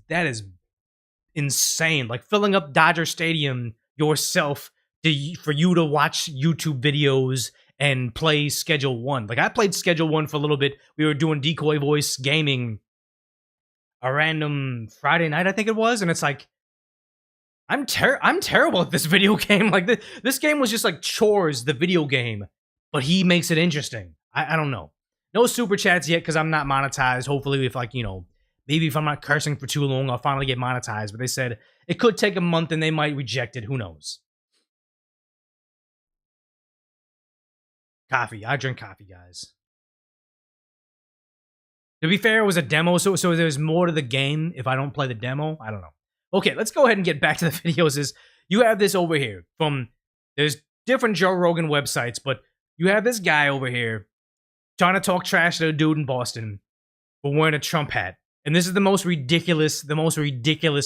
insane. Like filling up Dodger Stadium yourself for you to watch YouTube videos and play Schedule 1. Like, I played Schedule 1 for a little bit. We were doing Decoy Voice gaming a random Friday night, I think it was, and it's like, I'm terrible at this video game. Like, this game was just like chores, the video game, but he makes it interesting. I don't know. No super chats yet because I'm not monetized. Hopefully, if like, you know, maybe if I'm not cursing for too long, I'll finally get monetized. But they said it could take a month and they might reject it. Who knows? Coffee. I drink coffee, guys. To be fair, it was a demo, so there's more to the game if I don't play the demo. I don't know. Okay, let's go ahead and get back to the videos. You have this over here there's different Joe Rogan websites, but you have this guy over here trying to talk trash to a dude in Boston for wearing a Trump hat. And this is the most ridiculous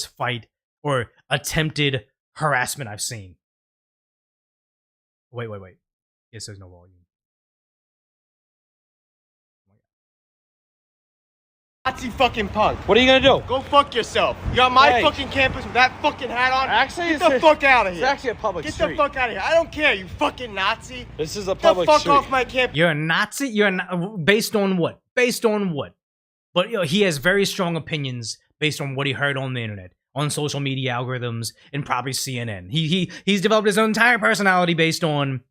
fight or attempted harassment I've seen. Wait. Yes, there's no volume. Nazi fucking punk. What are you gonna do? Go fuck yourself. You're on my fucking campus with that fucking hat on. Actually, get the fuck out of here. It's actually a public street. Get the fuck out of here. I don't care, you fucking Nazi. This is a public street. Get the fuck off my campus. You're a Nazi? Based on what? Based on what? But you know, he has very strong opinions based on what he heard on the internet, on social media algorithms, and probably CNN. He's developed his own entire personality based on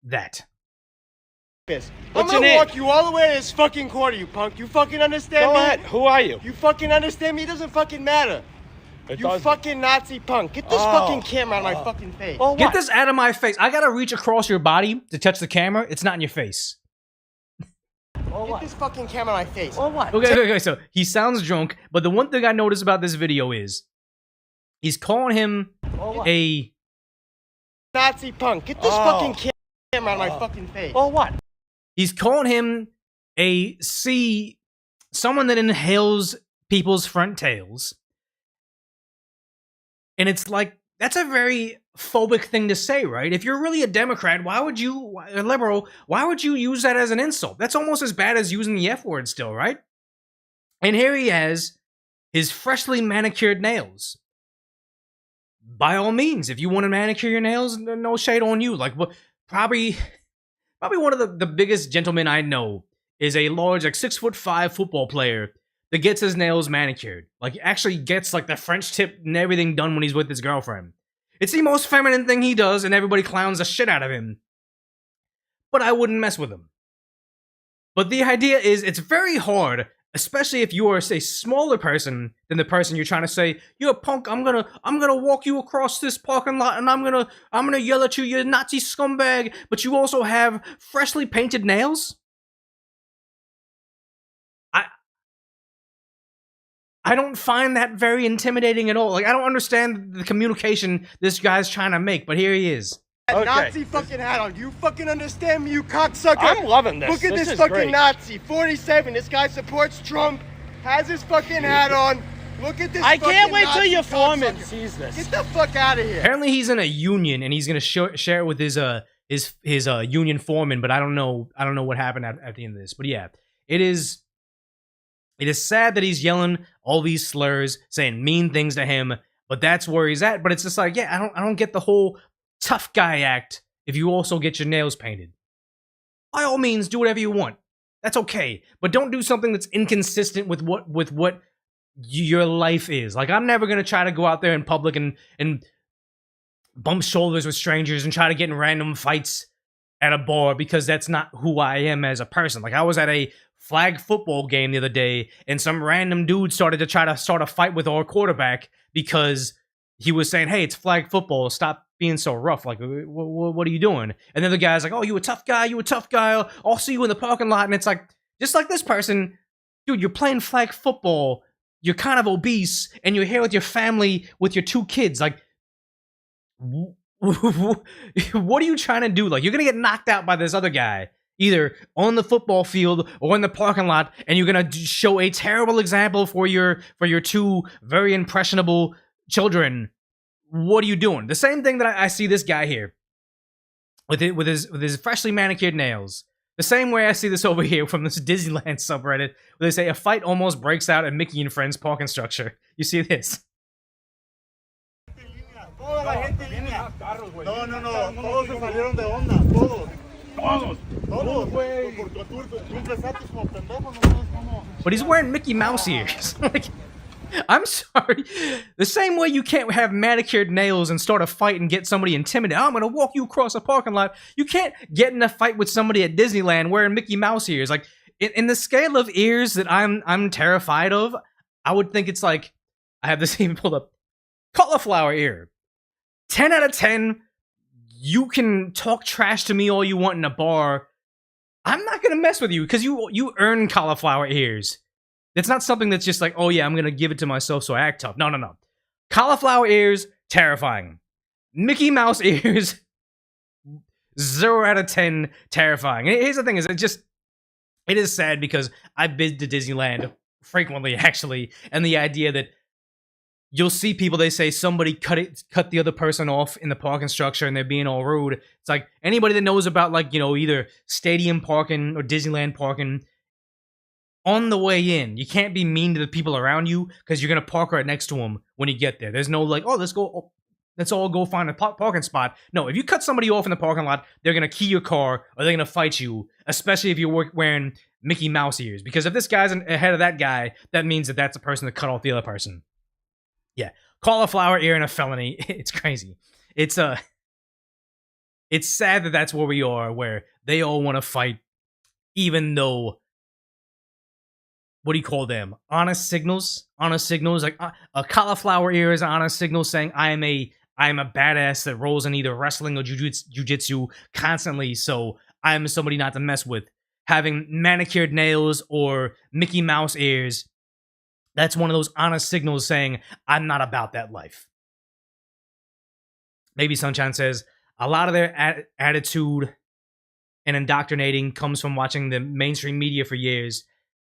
that. I'm gonna walk you all the way to this fucking corner, you punk. You fucking understand me? Go ahead. Who are you? You fucking understand me? It doesn't fucking matter. You fucking Nazi punk. Get this fucking camera out of my fucking face. Get this out of my face. I gotta reach across your body to touch the camera. It's not in your face. Get this fucking camera out of my face. Or what? Okay, so he sounds drunk, but the one thing I noticed about this video is he's calling him a Nazi punk. Get this fucking camera out of my fucking face. Or what? He's calling him someone that inhales people's front tails. And it's like, that's a very phobic thing to say, right? If you're really a Democrat, a liberal, why would you use that as an insult? That's almost as bad as using the F word still, right? And here he has his freshly manicured nails. By all means, if you want to manicure your nails, no shade on you. Like, probably one of the biggest gentlemen I know is a large, like 6'5" football player that gets his nails manicured. Like, actually gets like the French tip and everything done when he's with his girlfriend. It's the most feminine thing he does, and everybody clowns the shit out of him. But I wouldn't mess with him. But the idea is, it's very hard, especially if you are, say, smaller person than the person you're trying to say, you're a punk, I'm gonna walk you across this parking lot and I'm gonna yell at you, you Nazi scumbag, but you also have freshly painted nails? I don't find that very intimidating at all. Like, I don't understand the communication this guy's trying to make, but here he is. Okay. Nazi fucking hat on. Do you fucking understand me, you cocksucker? I'm loving this. Look at this fucking great. Nazi. 47. This guy supports Trump. Has his fucking hat on. Look at this. I can't wait Nazi till your foreman cocksucker. sees this. Get the fuck out of here. Apparently, he's in a union and he's gonna share it with his union foreman. But I don't know what happened at the end of this. But yeah, it is sad that he's yelling all these slurs, saying mean things to him. But that's where he's at. But it's just like, yeah, I don't get the whole tough guy act if you also get your nails painted. By all means, do whatever you want. That's okay. But don't do something that's inconsistent with what your life is. Like, I'm never gonna try to go out there in public and bump shoulders with strangers and try to get in random fights at a bar, because that's not who I am as a person. Like, I was at a flag football game the other day, and some random dude started to try to start a fight with our quarterback because he was saying, hey, it's flag football, stop being so rough. Like, what are you doing? And then the guy's like, oh, you a tough guy, I'll see you in the parking lot. And it's like, just like this person, dude, you're playing flag football, you're kind of obese, and you're here with your family, with your 2 kids. Like, what are you trying to do? Like, you're gonna get knocked out by this other guy, either on the football field or in the parking lot, and you're gonna show a terrible example for your 2 very impressionable children. What are you doing? The same thing that I see this guy here with his freshly manicured nails. The same way I see this over here from this Disneyland subreddit, where they say a fight almost breaks out at Mickey and Friends parking structure. You see this? Toda la gente en línea. No, todos se salieron de onda, todos, güey. Porque tú empezaste como pendejo, no sabes cómo. But he's wearing Mickey Mouse ears. Like, I'm sorry. The same way you can't have manicured nails and start a fight and get somebody intimidated. I'm gonna walk you across a parking lot. You can't get in a fight with somebody at Disneyland wearing Mickey Mouse ears. Like, in the scale of ears that I'm terrified of, I would think it's like, I have this even pulled up. Cauliflower ear. 10 out of 10, you can talk trash to me all you want in a bar. I'm not going to mess with you because you earn cauliflower ears. It's not something that's just like, oh yeah, I'm going to give it to myself so I act tough. No. Cauliflower ears, terrifying. Mickey Mouse ears, 0 out of 10, terrifying. And here's the thing, it is sad because I've been to Disneyland frequently, actually, and the idea that you'll see people, they say somebody cut the other person off in the parking structure and they're being all rude. It's like, anybody that knows about, like, you know, either stadium parking or Disneyland parking, on the way in, you can't be mean to the people around you because you're going to park right next to them when you get there. There's no like, oh, let's all go find a parking spot. No, if you cut somebody off in the parking lot, they're going to key your car or they're going to fight you, especially if you're wearing Mickey Mouse ears. Because if this guy's ahead of that guy, that means that that's the person that cut off the other person. Yeah, cauliflower ear and a felony. It's crazy. It's sad that that's where we are, where they all want to fight, even though, what do you call them? Honest signals. Like a cauliflower ear is an honest signal saying I am a badass that rolls in either wrestling or jujitsu constantly. So I am somebody not to mess with. Having manicured nails or Mickey Mouse ears, that's one of those honest signals saying, I'm not about that life. Maybe Sunshine says, a lot of their attitude and indoctrinating comes from watching the mainstream media for years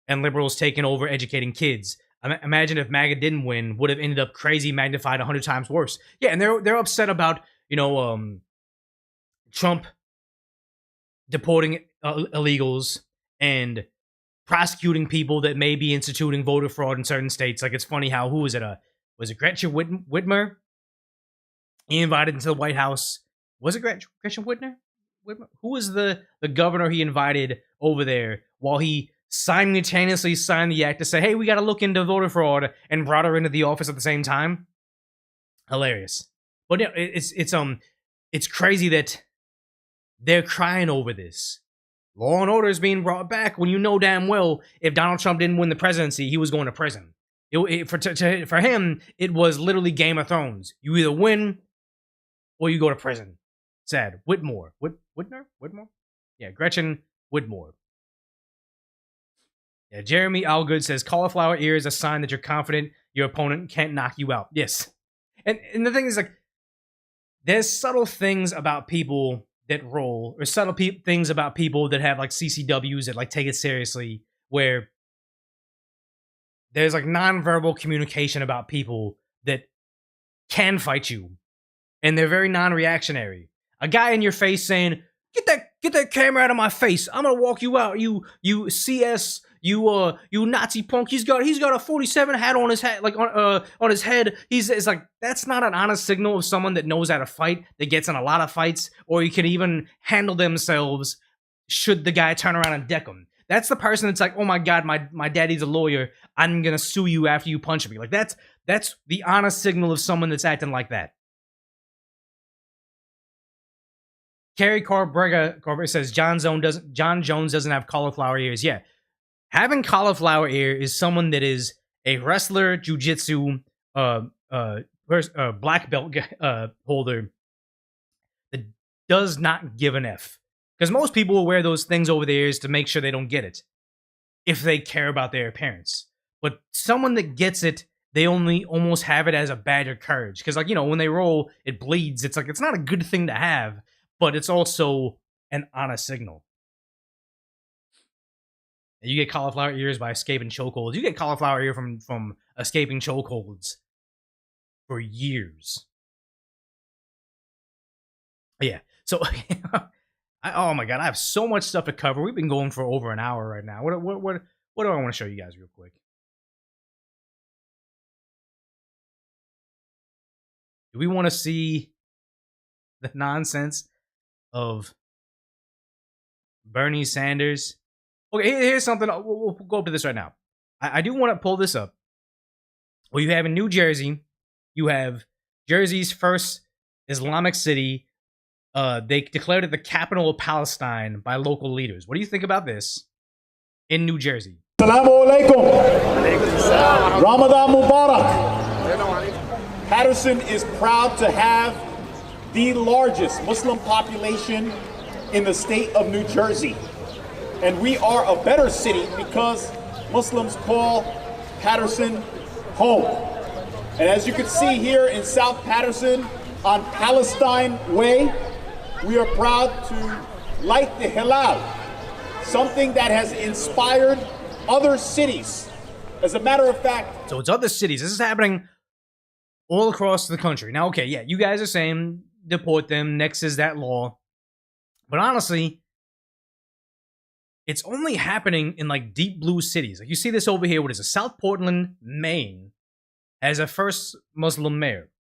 and liberals taking over educating kids. Imagine if MAGA didn't win, would have ended up crazy, magnified 100 times worse. Yeah, and they're upset about, Trump deporting illegals and prosecuting people that may be instituting voter fraud in certain states. Like, it's funny how, was it Gretchen Whitmer? He invited into the White House. Was it Gretchen Whitmer? Who was the governor he invited over there while he simultaneously signed the act to say, hey, we got to look into voter fraud, and brought her into the office at the same time? Hilarious. But yeah, it's crazy that they're crying over this. Law and order is being brought back when you know damn well if Donald Trump didn't win the presidency, he was going to prison. For him, it was literally Game of Thrones. You either win or you go to prison. Sad. Whitmore? Yeah, Gretchen Whitmore. Yeah, Jeremy Allgood says, cauliflower ear is a sign that you're confident your opponent can't knock you out. Yes. And the thing is, like, there's subtle things about people that roll, or subtle things about people that have, like, CCWs that, like, take it seriously, where there's, like, nonverbal communication about people that can fight you, and they're very non-reactionary. A guy in your face saying, get that camera out of my face, I'm gonna walk you out, you CS, you Nazi punk. He's got a 47 hat on his head, like on his head. It's like, that's not an honest signal of someone that knows how to fight, that gets in a lot of fights, or you can even handle themselves should the guy turn around and deck them. That's the person that's like, oh my god, my daddy's a lawyer. I'm gonna sue you after you punch me. Like that's the honest signal of someone that's acting like that. Carrie Carbrega says John Jones doesn't have cauliflower ears. Yeah, having cauliflower ear is someone that is a wrestler, jiu-jitsu, black belt holder that does not give an F. Because most people will wear those things over their ears to make sure they don't get it, if they care about their appearance. But someone that gets it, they only almost have it as a badge of courage. Because, like, you know, when they roll, it bleeds. It's like, it's not a good thing to have, but it's also an honest signal. You get cauliflower ears by escaping chokeholds. You get cauliflower ear from escaping chokeholds for years. Yeah, so oh my god, I have so much stuff to cover. We've been going for over an hour right now. What do I want to show you guys real quick? Do we want to see the nonsense of Bernie Sanders? Okay, here's something. We'll go up to this right now. I do want to pull this up. Well, you have in New Jersey, you have Jersey's first Islamic city. They declared it the capital of Palestine by local leaders. What do you think about this in New Jersey? Assalamu alaikum. Ramadan Mubarak. Patterson is proud to have the largest Muslim population in the state of New Jersey. And we are a better city because Muslims call Patterson home. And as you can see here in South Patterson on Palestine Way, we are proud to light the Hilal, something that has inspired other cities. As a matter of fact... So it's other cities. This is happening all across the country. Now, okay, yeah, you guys are saying deport them. Next is that law. But honestly, it's only happening in like deep blue cities. Like you see this over here. What is it? South Portland, Maine, as a first Muslim mayor.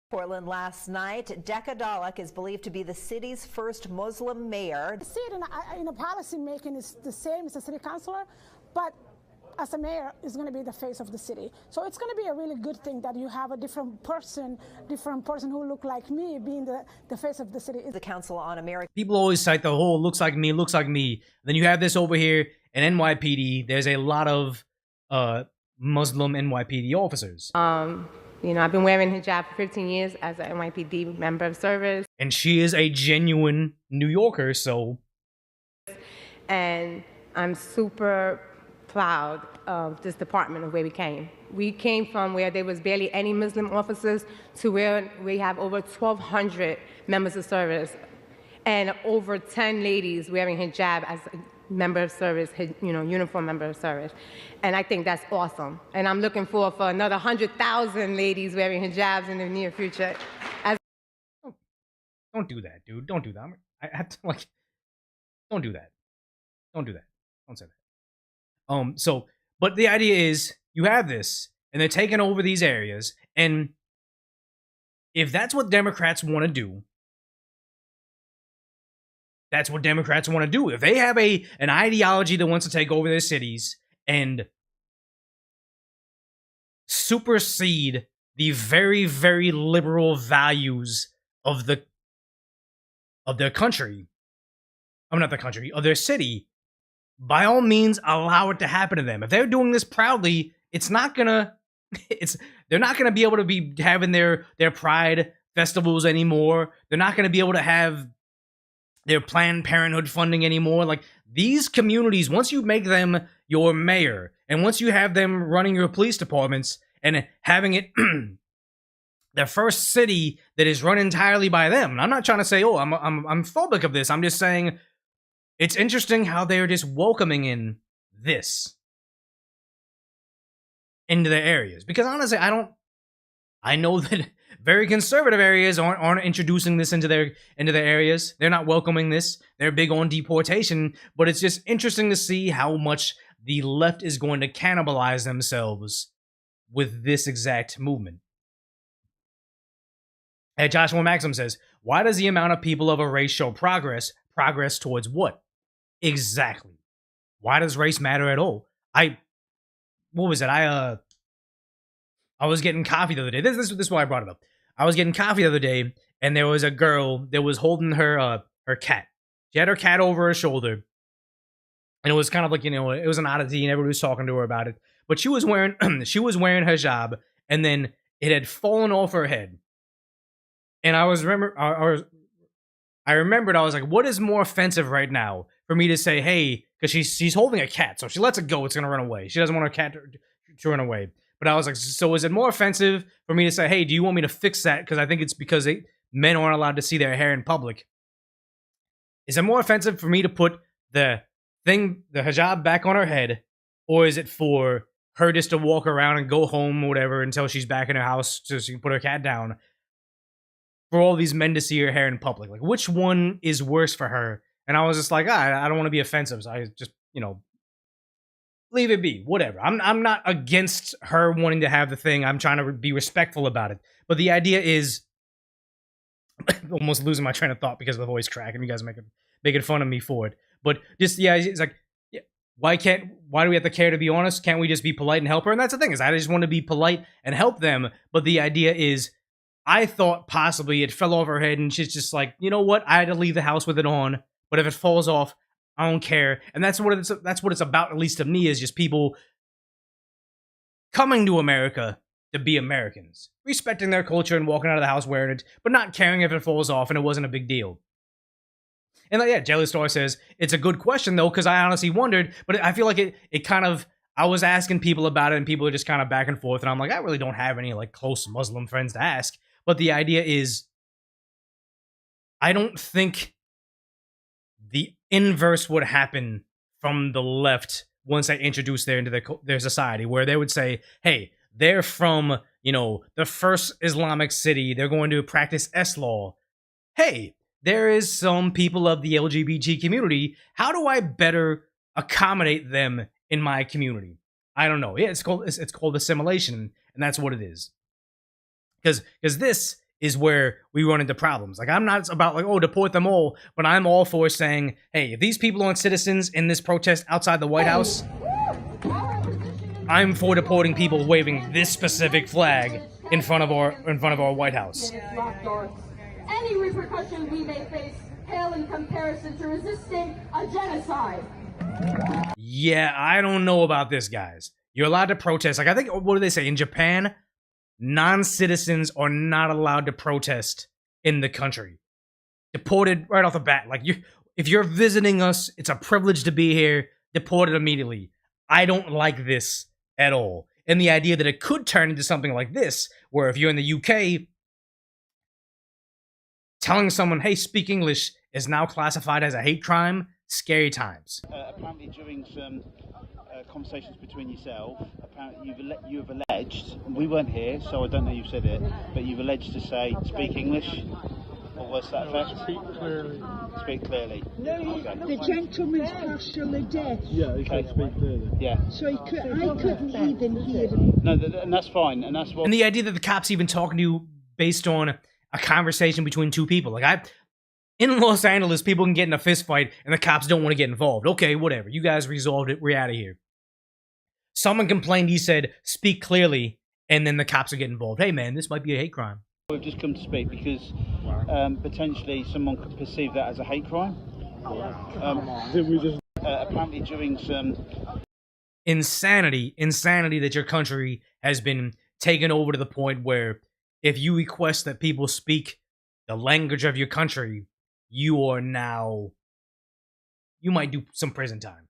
Portland last night. Decca Dallek is believed to be the city's first Muslim mayor. I see it in a policy making is the same as a city councilor, but as a mayor is going to be the face of the city. So it's going to be a really good thing that you have a different person who look like me being the face of the city. The Council on American... People always cite the whole looks like me, looks like me. Then you have this over here in NYPD. There's a lot of Muslim NYPD officers. You know, I've been wearing hijab for 15 years as an NYPD member of service. And she is a genuine New Yorker, so... And I'm super proud of this department of where we came. We came from where there was barely any Muslim officers to where we have over 1,200 members of service and over 10 ladies wearing hijab as a member of service, you know, uniform member of service. And I think that's awesome. And I'm looking forward for another 100,000 ladies wearing hijabs in the near future. Don't do that, dude. Don't do that. I have to, like, don't do that. Don't do that. Don't say that. So, but the idea is you have this, and they're taking over these areas, and if that's what Democrats want to do, that's what Democrats want to do. If they have an ideology that wants to take over their cities and supersede the very, very liberal values of their country, of their city, by all means, allow it to happen to them. If they're doing this proudly, they're not gonna be able to be having their pride festivals anymore. They're not gonna be able to have their Planned Parenthood funding anymore. Like, these communities, once you make them your mayor, and once you have them running your police departments and having it the first city that is run entirely by them. And I'm not trying to say, oh, I'm phobic of this. I'm just saying it's interesting how they're just welcoming in this into their areas. Because honestly, I know that very conservative areas aren't introducing this into their areas. They're not welcoming this. They're big on deportation, but it's just interesting to see how much the left is going to cannibalize themselves with this exact movement. And Joshua Maxim says, why does the amount of people of a race show progress? Progress towards what? Exactly. Why does race matter at all? What was it? I was getting coffee the other day. This is why I brought it up. I was getting coffee the other day, and there was a girl that was holding her cat. She had her cat over her shoulder, and it was kind of like, it was an oddity, and everybody was talking to her about it. But she was wearing hijab, and then it had fallen off her head. And I remembered, I was like, what is more offensive right now for me to say, hey, because she's holding a cat, so if she lets it go, it's going to run away. She doesn't want her cat to run away. But I was like, so is it more offensive for me to say, hey, do you want me to fix that? Because I think it's because men aren't allowed to see their hair in public. Is it more offensive for me to put the hijab back on her head? Or is it for her just to walk around and go home or whatever until she's back in her house so she can put her cat down? For all these men to see her hair in public. Like, which one is worse for her? And I was just like, I don't want to be offensive. So I just, leave it be. Whatever. I'm not against her wanting to have the thing. I'm trying to be respectful about it. But the idea is, almost losing my train of thought because of the voice crack, and you guys are making fun of me for it. But just, it's like, why do we have to care to be honest? Can't we just be polite and help her? And that's the thing, is I just want to be polite and help them. But the idea is, I thought possibly it fell off her head and she's just like, you know what? I had to leave the house with it on, but if it falls off, I don't care. And that's what it's about, at least to me, is just people coming to America to be Americans, respecting their culture and walking out of the house wearing it, but not caring if it falls off and it wasn't a big deal. And yeah, Jelly Star says, it's a good question though, because I honestly wondered, but I feel like it kind of, I was asking people about it and people are just kind of back and forth, and I'm like, I really don't have any like close Muslim friends to ask. But the idea is, I don't think the inverse would happen from the left once I introduce them into their society, where they would say, hey, they're from, the first Islamic city. They're going to practice S-law. Hey, there is some people of the LGBT community. How do I better accommodate them in my community? I don't know. Yeah, it's called assimilation, and that's what it is. Because this is where we run into problems. Like, I'm not about like, oh, deport them all, but I'm all for saying, hey, if these people aren't citizens in this protest outside the White House, I'm for deporting people waving this specific flag in front of our White House. Any repercussions we may face pale in comparison to resisting a genocide. Yeah, I don't know about this, guys. You're allowed to protest. Like, I think, what do they say in Japan? Non-citizens are not allowed to protest in the country. Deported right off the bat. Like, if you're visiting us, it's a privilege to be here. Deported immediately. I don't like this at all. And the idea that it could turn into something like this, where if you're in the UK, telling someone, hey, speak English, is now classified as a hate crime, scary times. Apparently during some conversations between yourself, apparently you've alleged, and we weren't here, so I don't know you said it, but you've alleged to say, speak English, or what's that effect? Speak clearly. Speak clearly. No, the gentleman's partially deaf. Yeah, he can speak clearly. Yeah. So I couldn't even hear him. No, and that's fine, and that's what... And the idea that the cops even talking to you based on a conversation between two people. Like, in Los Angeles, people can get in a fist fight and the cops don't want to get involved. Okay, whatever. You guys resolved it. We're out of here. Someone complained, he said, speak clearly, and then the cops will get involved. Hey, man, this might be a hate crime. We've just come to speak because potentially someone could perceive that as a hate crime. Apparently during some... Insanity that your country has been taken over to the point where if you request that people speak the language of your country, you might do some prison time.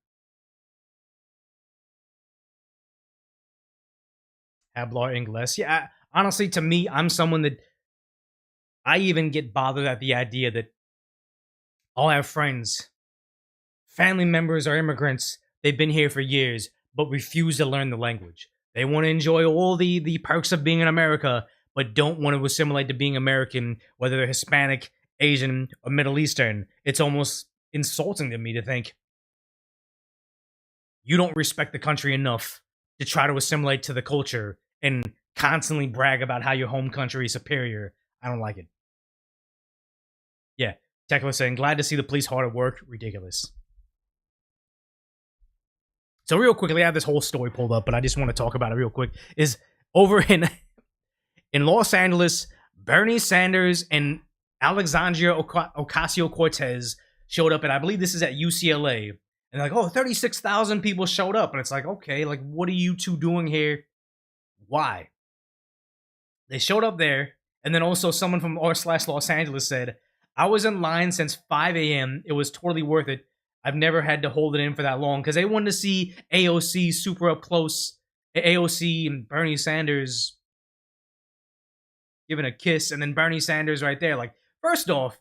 Hablar Ingles. Yeah, honestly, to me, I'm someone that I even get bothered at the idea that I'll have friends, family members or immigrants, they've been here for years, but refuse to learn the language. They want to enjoy all the perks of being in America, but don't want to assimilate to being American, whether they're Hispanic, Asian, or Middle Eastern. It's almost insulting to me to think you don't respect the country enough to try to assimilate to the culture and constantly brag about how your home country is superior. I don't like it. Yeah, Tekla saying, glad to see the police hard at work. Ridiculous. So real quickly, I have this whole story pulled up, but I just want to talk about it real quick. Is over in Los Angeles, Bernie Sanders and Alexandria Ocasio-Cortez showed up, and I believe this is at UCLA. And like, oh, 36,000 people showed up. And it's like, okay, like, what are you two doing here? Why? They showed up there, and then also someone from r/Los Angeles said, I was in line since 5 a.m. It was totally worth it. I've never had to hold it in for that long, because they wanted to see AOC super up close. AOC and Bernie Sanders giving a kiss, and then Bernie Sanders right there. Like, first off,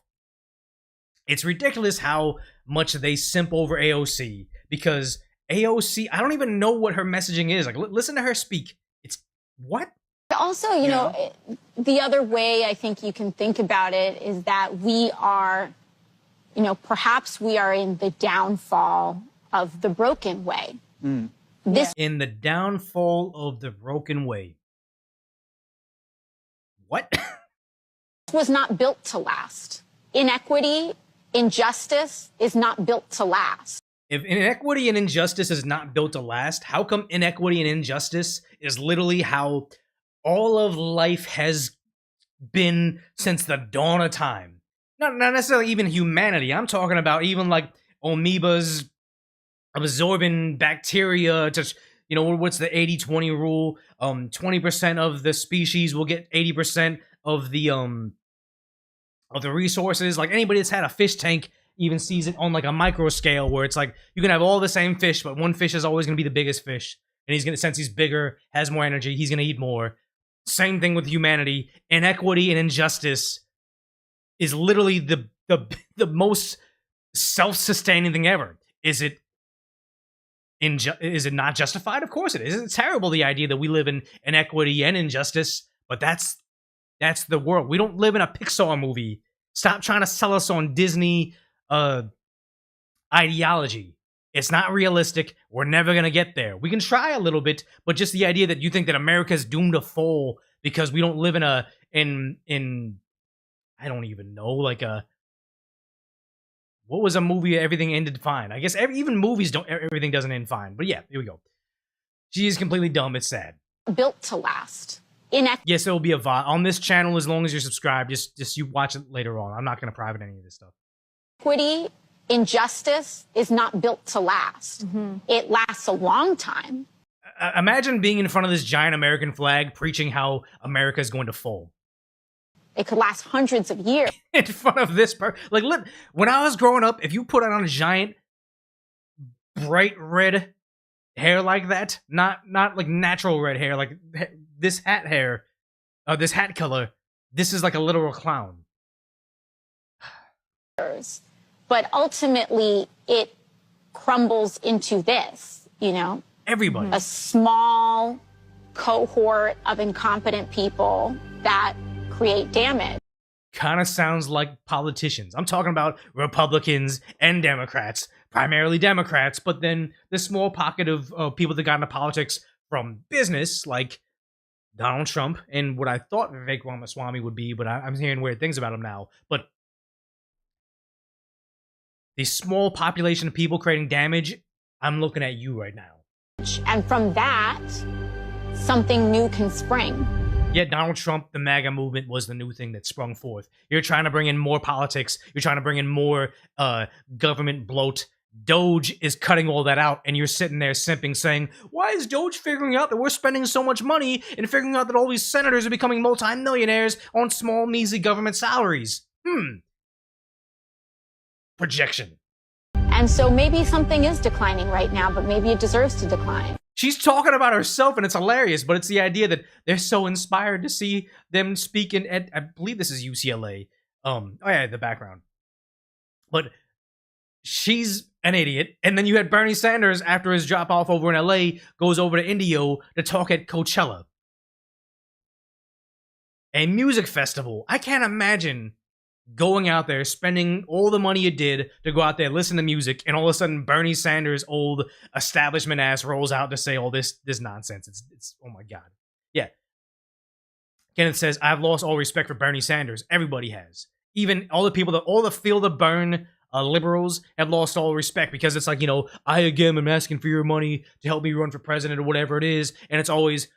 it's ridiculous how much they simp over AOC, because AOC, I don't even know what her messaging is. Like, listen to her speak. It's what? Also, you know, the other way I think you can think about it is that we are, you know, perhaps we are in the downfall of the broken way. This in the downfall of the broken way. What? was not built to last. Inequity, injustice is not built to last. If inequity and injustice is not built to last, how come inequity and injustice is literally how all of life has been since the dawn of time? Not necessarily even humanity. I'm talking about even like amoebas absorbing bacteria to, you know, what's the 80-20 rule? 20% of the species will get 80% of the resources. Like, anybody that's had a fish tank even sees it on like a micro scale, where it's like you can have all the same fish, but one fish is always going to be the biggest fish, and he's going to, since he's bigger, has more energy, he's going to eat more. Same thing with humanity. Inequity and injustice is literally the most self-sustaining thing ever. Is it not justified? Of course it is. It's terrible, the idea that we live in inequity and injustice, but that's the world. We don't live in a Pixar movie. Stop trying to sell us on Disney ideology. It's not realistic. We're never going to get there. We can try a little bit, but just the idea that you think that America is doomed to fall because we don't live in I don't even know, like what was a movie everything ended fine? I guess even movies everything doesn't end fine. But yeah, here we go. She is completely dumb. It's sad. Built to last. Yes, there will be a VOD on this channel as long as you're subscribed. Just you watch it later on. I'm not going to private any of this stuff. Inequity, injustice is not built to last. It lasts a long time. Imagine being in front of this giant American flag preaching how America is going to fall. It could last hundreds of years. In front of this like, look, when I was growing up, if you put on a giant bright red hair like that, not like natural red hair, like this hat hair, this hat color, this is like a literal clown. But ultimately, it crumbles into this, you know? Everybody. A small cohort of incompetent people that create damage. Kind of sounds like politicians. I'm talking about Republicans and Democrats, primarily Democrats, but then the small pocket of people that got into politics from business, like Donald Trump and what I thought Vivek Ramaswamy would be, but I'm hearing weird things about him now. But the small population of people creating damage, I'm looking at you right now. And from that, something new can spring. Yeah, Donald Trump, the MAGA movement was the new thing that sprung forth. You're trying to bring in more politics. You're trying to bring in more government bloat. Doge is cutting all that out, and you're sitting there simping, saying, why is Doge figuring out that we're spending so much money and figuring out that all these senators are becoming multimillionaires on small, measly government salaries? Projection. And so maybe something is declining right now, but maybe it deserves to decline. She's talking about herself, and it's hilarious, but it's the idea that they're so inspired to see them speaking at, I believe this is UCLA. Oh yeah, the background. But she's an idiot. And then you had Bernie Sanders, after his drop off over in LA, goes over to Indio to talk at Coachella, a music festival. I can't imagine going out there, spending all the money you did to go out there, listen to music, and all of a sudden Bernie Sanders' old establishment ass rolls out to say all this nonsense. It's oh my God. Yeah. Kenneth says, I've lost all respect for Bernie Sanders. Everybody has. Even all the people, all the feel the burn liberals have lost all respect because it's like, I again am asking for your money to help me run for president or whatever it is. And it's always,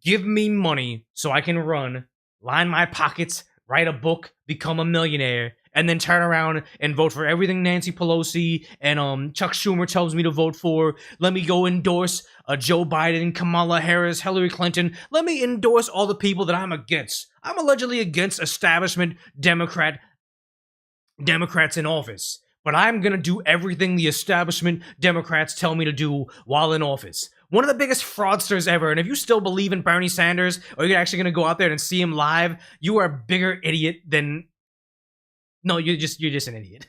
give me money so I can run, line my pockets, write a book, become a millionaire, and then turn around and vote for everything Nancy Pelosi and Chuck Schumer tells me to vote for. Let me go endorse Joe Biden, Kamala Harris, Hillary Clinton. Let me endorse all the people that I'm against. I'm allegedly against establishment Democrats in office. But I'm going to do everything the establishment Democrats tell me to do while in office. One of the biggest fraudsters ever, and if you still believe in Bernie Sanders, or you're actually going to go out there and see him live, you are a bigger idiot than... No, you're just an idiot.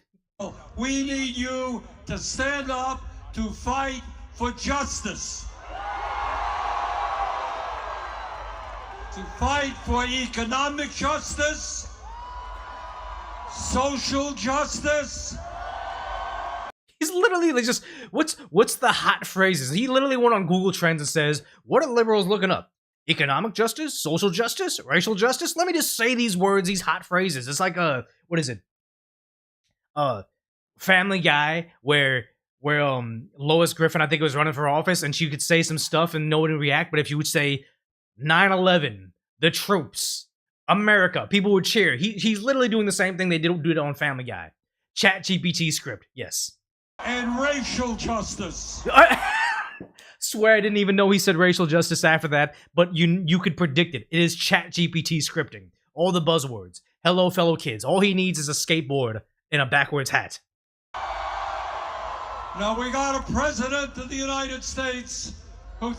We need you to stand up to fight for justice. To fight for economic justice, social justice. He's literally like just, what's the hot phrases? He literally went on Google Trends and says, what are liberals looking up? Economic justice, social justice, racial justice? Let me just say these words, these hot phrases. It's like what is it? Family Guy, where Lois Griffin, I think, was running for office, and she could say some stuff and no one would react, but if you would say 9/11, the troops, America, people would cheer. He's literally doing the same thing they do it on Family Guy. ChatGPT script, yes. And racial justice. Swear I didn't even know he said racial justice after that, but you could predict it. It is ChatGPT scripting. All the buzzwords. Hello, fellow kids. All he needs is a skateboard and a backwards hat. Now we got a president of the United States who...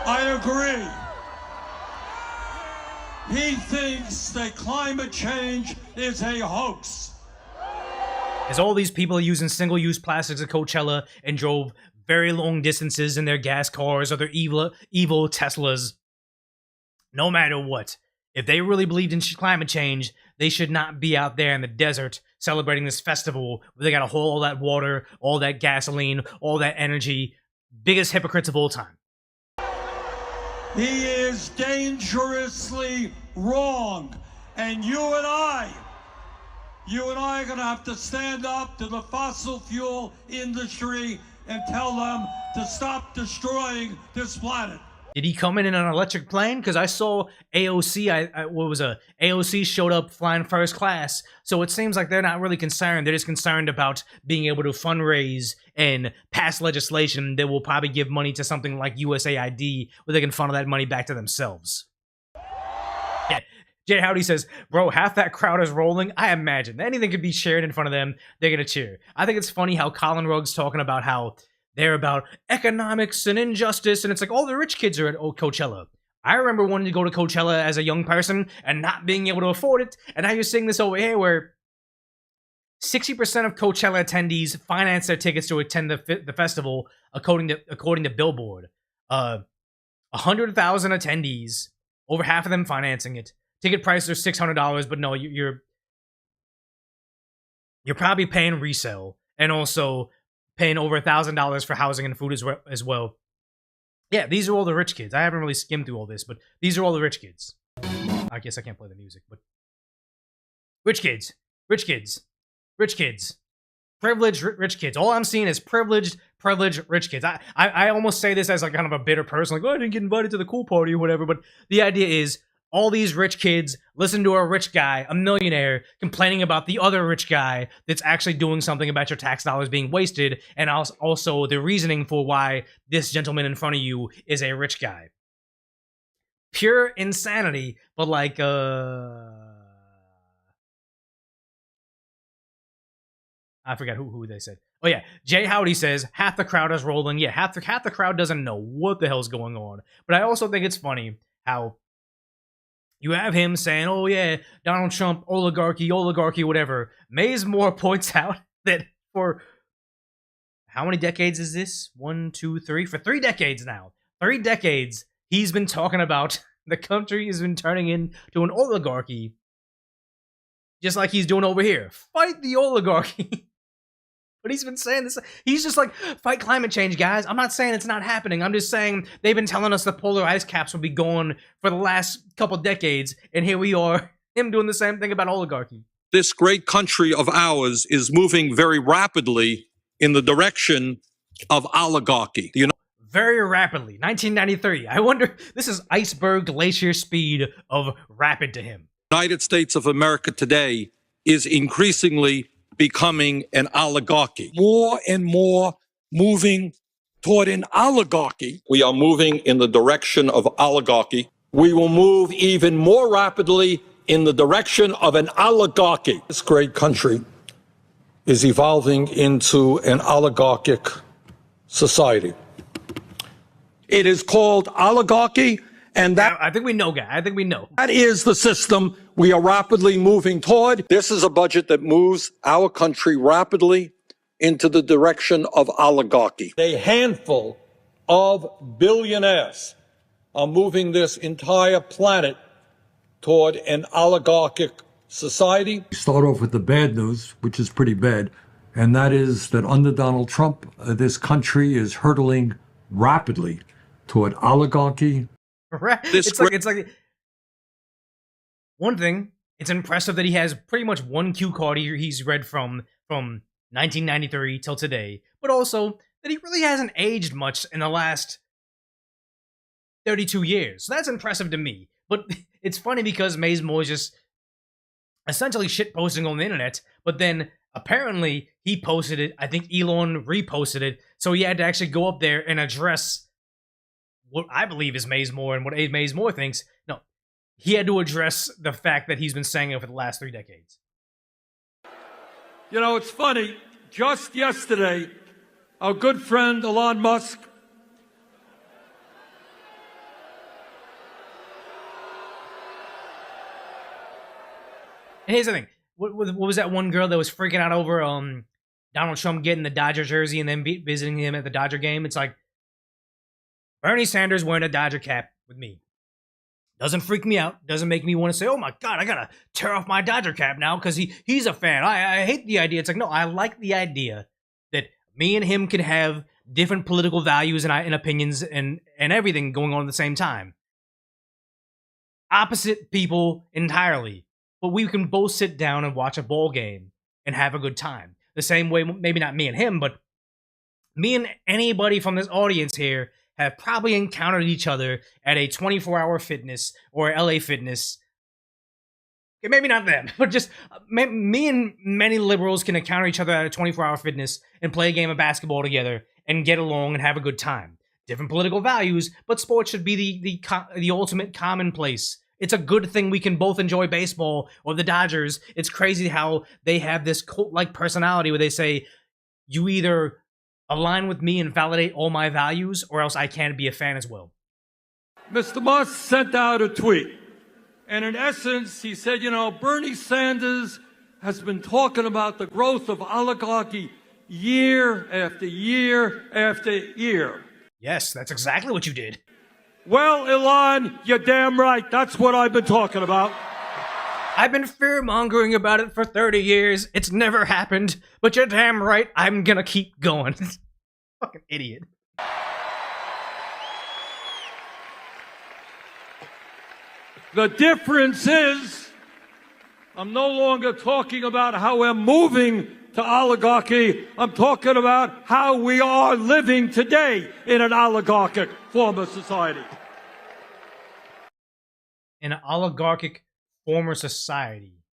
I agree. He thinks that climate change is a hoax. As all these people are using single-use plastics at Coachella and drove very long distances in their gas cars or their evil Teslas, no matter what, if they really believed in climate change, they should not be out there in the desert celebrating this festival where they gotta haul all that water, all that gasoline, all that energy. Biggest hypocrites of all time. He is dangerously wrong. And you and I are going to have to stand up to the fossil fuel industry and tell them to stop destroying this planet. Did he come in an electric plane? Because I saw AOC, AOC showed up flying first class. So it seems like they're not really concerned. They're just concerned about being able to fundraise and pass legislation that will probably give money to something like USAID, where they can funnel that money back to themselves. Yeah. Jay Howdy says, bro, half that crowd is rolling. I imagine anything could be shared in front of them, they're going to cheer. I think it's funny how Colin Ruggs talking about how they're about economics and injustice, and it's like all the rich kids are at Coachella. I remember wanting to go to Coachella as a young person and not being able to afford it, and now you're seeing this over here where 60% of Coachella attendees finance their tickets to attend the festival, according to Billboard. 100,000 attendees, over half of them financing it. Ticket prices are $600, but no, you're probably paying resale, and also paying over $1,000 for housing and food as well. Yeah, these are all the rich kids. I haven't really skimmed through all this, but these are all the rich kids. I guess I can't play the music, but rich kids, rich kids, rich kids, privileged rich kids. All I'm seeing is privileged rich kids. I almost say this as like kind of a bitter person, like, oh, I didn't get invited to the cool party or whatever. But the idea is, all these rich kids listen to a rich guy, a millionaire, complaining about the other rich guy that's actually doing something about your tax dollars being wasted, and also the reasoning for why this gentleman in front of you is a rich guy. Pure insanity, but like, I forgot who they said. Oh yeah, Jay Howdy says, half the crowd is rolling. Yeah, half the crowd doesn't know what the hell's going on. But I also think it's funny how you have him saying, oh yeah, Donald Trump, oligarchy, whatever. Mazemore points out that for how many decades is this? 1, 2, 3? For 3 decades now. 3 decades, he's been talking about The country has been turning into an oligarchy, just like he's doing over here. Fight the oligarchy. But he's been saying this. He's just like, fight climate change, guys. I'm not saying it's not happening. I'm just saying they've been telling us the polar ice caps will be gone for the last couple decades, and here we are, him doing the same thing about oligarchy. This great country of ours is moving very rapidly in the direction of oligarchy. Very rapidly. 1993. I wonder, this is iceberg glacier speed of rapid to him. The United States of America today is increasingly becoming an oligarchy. More and more moving toward an oligarchy. We are moving in the direction of oligarchy. We will move even more rapidly in the direction of an oligarchy. This great country is evolving into an oligarchic society. It is called oligarchy, and that... I think we know, guy. I think we know. That is the system we are rapidly moving toward. This is a budget that moves our country rapidly into the direction of oligarchy. A handful of billionaires are moving this entire planet toward an oligarchic society. Start off with the bad news, which is pretty bad, and that is that under Donald Trump, this country is hurtling rapidly toward oligarchy. It's like one thing. It's impressive that he has pretty much one cue card he's read from 1993 till today, but also that he really hasn't aged much in the last 32 years. So that's impressive to me. But it's funny because Maze Moore is just essentially shitposting on the internet, but then apparently he posted it. I think Elon reposted it, so he had to actually go up there and address what I believe is Maze Moore and what Maze Moore thinks. No, he had to address the fact that he's been saying it for the last 3 decades. You know, it's funny. Just yesterday, our good friend Elon Musk And here's the thing. What was that one girl that was freaking out over Donald Trump getting the Dodger jersey and then visiting him at the Dodger game? It's like, Bernie Sanders wearing a Dodger cap with me doesn't freak me out. Doesn't make me want to say, oh my God, I gotta tear off my Dodger cap now because he's a fan. I hate the idea. It's like, no, I like the idea that me and him can have different political values and opinions and everything going on at the same time. Opposite people entirely. But we can both sit down and watch a ball game and have a good time. The same way, maybe not me and him, but me and anybody from this audience here have probably encountered each other at a 24-hour fitness or LA Fitness. Maybe not them, but just me and many liberals can encounter each other at a 24-hour fitness and play a game of basketball together and get along and have a good time. Different political values, but sports should be the ultimate commonplace. It's a good thing we can both enjoy baseball or the Dodgers. It's crazy how they have this cult-like personality where they say, you either align with me and validate all my values or else I can't be a fan as well. Mr. Musk sent out a tweet. And in essence, he said, you know, Bernie Sanders has been talking about the growth of oligarchy year after year after year. Yes, that's exactly what you did. Well, Elon, you're damn right. That's what I've been talking about. I've been fear-mongering about it for 30 years. It's never happened. But you're damn right. I'm gonna keep going. Fucking idiot. The difference is, I'm no longer talking about how we're moving to oligarchy. I'm talking about how we are living today in an oligarchic form of society. In an oligarchic former society.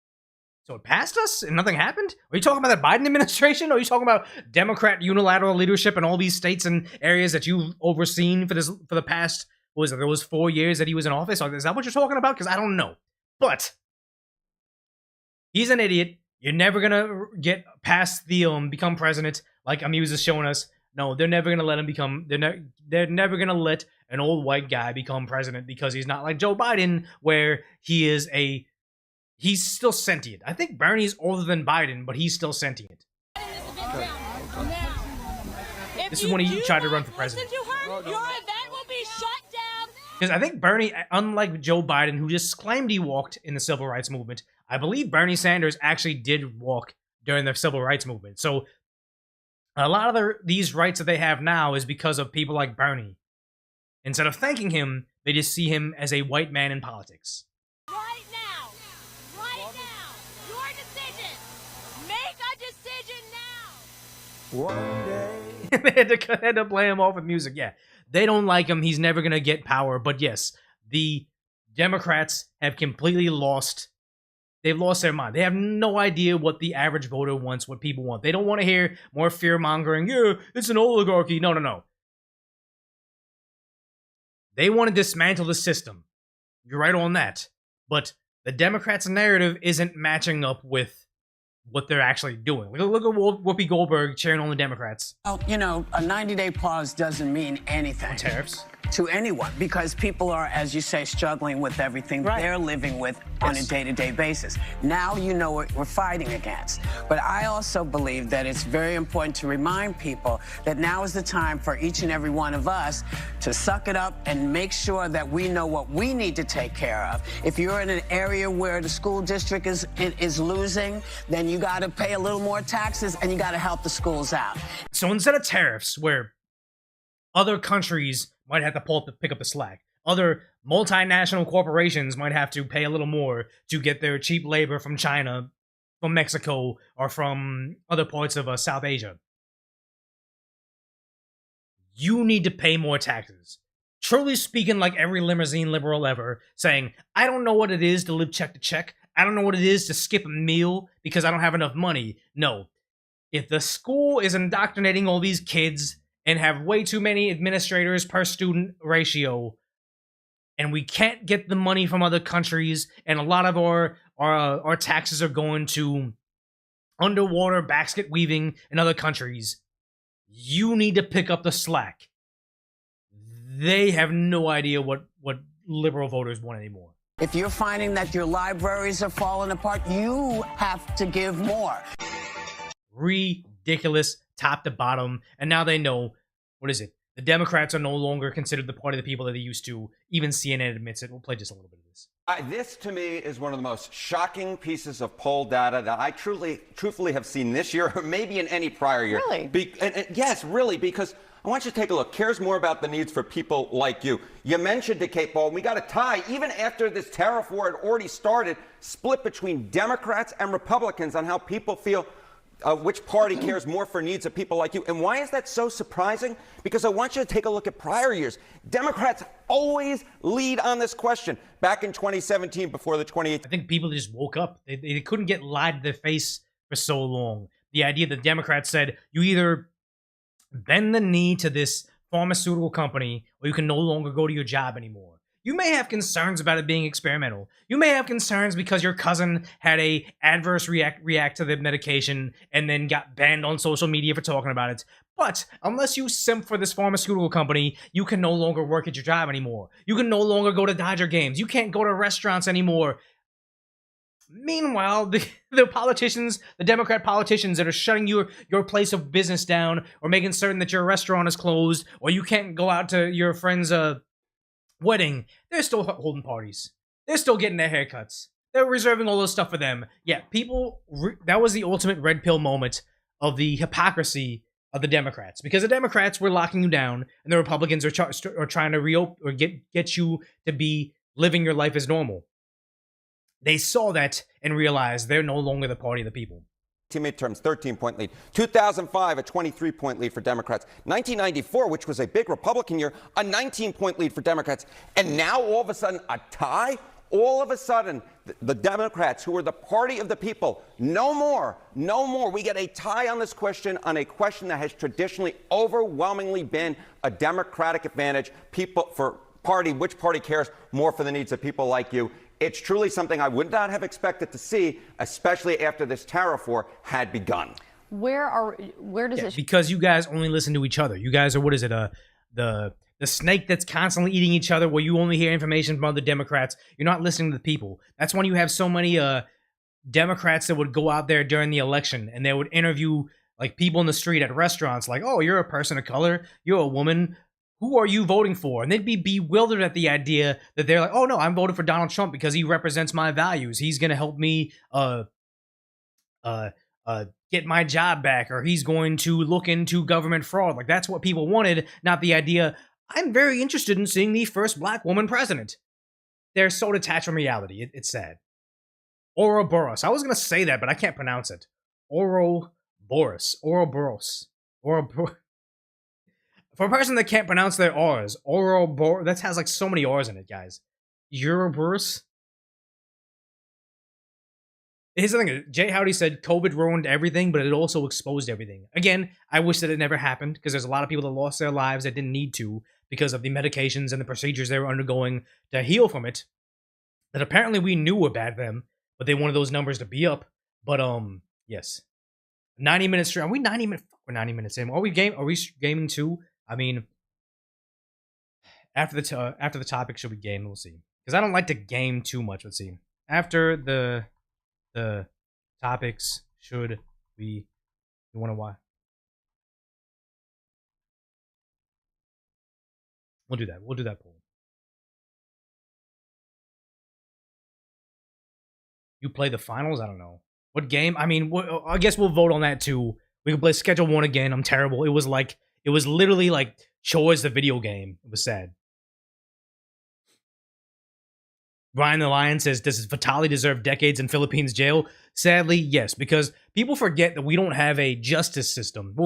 So it passed us and nothing happened? Are you talking about the Biden administration? Or are you talking about Democrat unilateral leadership in all these states and areas that you've overseen for the past, what was it, those 4 years that he was in office? Is that what you're talking about? Because I don't know. But he's an idiot. You're never gonna get past the become president like Amuse is showing us. No, they're never gonna let him become. They're never gonna let an old white guy become president because he's not like Joe Biden, where he's still sentient. I think Bernie's older than Biden, but he's still sentient. This is when he tried to run for president. Your event will be shut down Because I think Bernie, unlike Joe Biden, who just claimed he walked in the civil rights movement, I believe Bernie Sanders actually did walk during the civil rights movement. So a lot of these rights that they have now is because of people like Bernie. Instead of thanking him, they just see him as a white man in politics. Right now, your decision. Make a decision now. One day. they had to play him off with music. Yeah, they don't like him. He's never going to get power. But yes, the Democrats have completely lost. They've lost their mind. They have no idea what the average voter wants, what people want. They don't want to hear more fear-mongering. Yeah, it's an oligarchy. No. They want to dismantle the system. You're right on that. But the Democrats' narrative isn't matching up with what they're actually doing. Look at Whoopi Goldberg cheering on the Democrats. Well, you know, a 90-day pause doesn't mean anything. On tariffs. To anyone, because people are, as you say, struggling with everything they're living with on a day-to-day basis. Now you know what we're fighting against. But I also believe that it's very important to remind people that now is the time for each and every one of us to suck it up and make sure that we know what we need to take care of. If you're in an area where the school district is losing, then you got to pay a little more taxes and you got to help the schools out. So instead of tariffs, where other countries might have to pick up the slack, other multinational corporations might have to pay a little more to get their cheap labor from China, from Mexico, or from other parts of South Asia. You need to pay more taxes. Truly speaking, like every limousine liberal ever, saying, I don't know what it is to live check to check. I don't know what it is to skip a meal because I don't have enough money. No. If the school is indoctrinating all these kids and have way too many administrators per student ratio, and we can't get the money from other countries, and a lot of our taxes are going to underwater basket weaving in other countries, you need to pick up the slack. They have no idea what liberal voters want anymore. If you're finding that your libraries are falling apart, you have to give more. Ridiculous, top to bottom. And now they know, what is it? The Democrats are no longer considered the party of the people that they used to. Even CNN admits it. We'll play just a little bit of this. This, to me, is one of the most shocking pieces of poll data that I truthfully have seen this year, or maybe in any prior year. Really? Yes, really, because I want you to take a look. Cares more about the needs for people like you. You mentioned to Kate Ball, we got a tie, even after this tariff war had already started, split between Democrats and Republicans on how people feel. Which party cares more for needs of people like you? And why is that so surprising? Because I want you to take a look at prior years. Democrats always lead on this question. Back in 2017, before the 2018. I think people just woke up. They couldn't get lied to their face for so long. The idea that Democrats said, you either bend the knee to this pharmaceutical company or you can no longer go to your job anymore. You may have concerns about it being experimental. You may have concerns because your cousin had a adverse react to the medication and then got banned on social media for talking about it. But unless you simp for this pharmaceutical company, you can no longer work at your job anymore. You can no longer go to Dodger games. You can't go to restaurants anymore. Meanwhile, the politicians, the Democrat politicians that are shutting your place of business down or making certain that your restaurant is closed or you can't go out to your friend's wedding, they're still holding parties. They're still getting their haircuts. They're reserving all this stuff for them. Yeah, people, that was the ultimate red pill moment of the hypocrisy of the Democrats. Because the Democrats were locking you down, and the Republicans are trying to reopen or get you to be living your life as normal. They saw that and realized they're no longer the party of the people. Midterms, 13-point lead. 2005, a 23-point lead for Democrats. 1994, which was a big Republican year, a 19-point lead for Democrats. And now, all of a sudden, a tie? All of a sudden, the Democrats, who are the party of the people, no more. We get a tie on this question, on a question that has traditionally overwhelmingly been a Democratic advantage. Which party cares more for the needs of people like you? It's truly something I would not have expected to see, especially after this tariff war had begun. Where does it? Because you guys only listen to each other. You guys are, what is it? The snake that's constantly eating each other, where you only hear information from other Democrats. You're not listening to the people. That's when you have so many Democrats that would go out there during the election and they would interview like people in the street at restaurants, like, "Oh, you're a person of color. You're a woman. who are you voting for? And they'd be bewildered at the idea that they're like, oh no, I'm voting for Donald Trump because he represents my values. He's going to help me get my job back, or he's going to look into government fraud. Like, that's what people wanted, not the idea, I'm very interested in seeing the first black woman president. They're so detached from reality. It's sad. Ouroboros. I was going to say that, but I can't pronounce it. Ouroboros. Ouroboros. Ouroboros. For a person that can't pronounce their R's, Ouroboros, that has like so many R's in it, guys. Ouroboros. Here's the thing, Jay Howdy said COVID ruined everything, but it also exposed everything. Again, I wish that it never happened, because there's a lot of people that lost their lives that didn't need to, because of the medications and the procedures they were undergoing to heal from it, that apparently we knew were bad for them, but they wanted those numbers to be up. But, yes. 90 minutes straight. Are we 90 minutes? We're 90 minutes in. Are we gaming too? I mean, after the topic, should we game? We'll see. Because I don't like to game too much. Let's see. After the topics, should we? You want to watch? We'll do that. We'll do that poll. You play the finals? I don't know. What game? I mean, I guess we'll vote on that too. We can play Schedule 1 again. I'm terrible. It was literally like Chores the video game. It was sad. Brian the Lion says, does Vitali deserve decades in Philippines jail? Sadly, yes, because people forget that we don't have a justice system.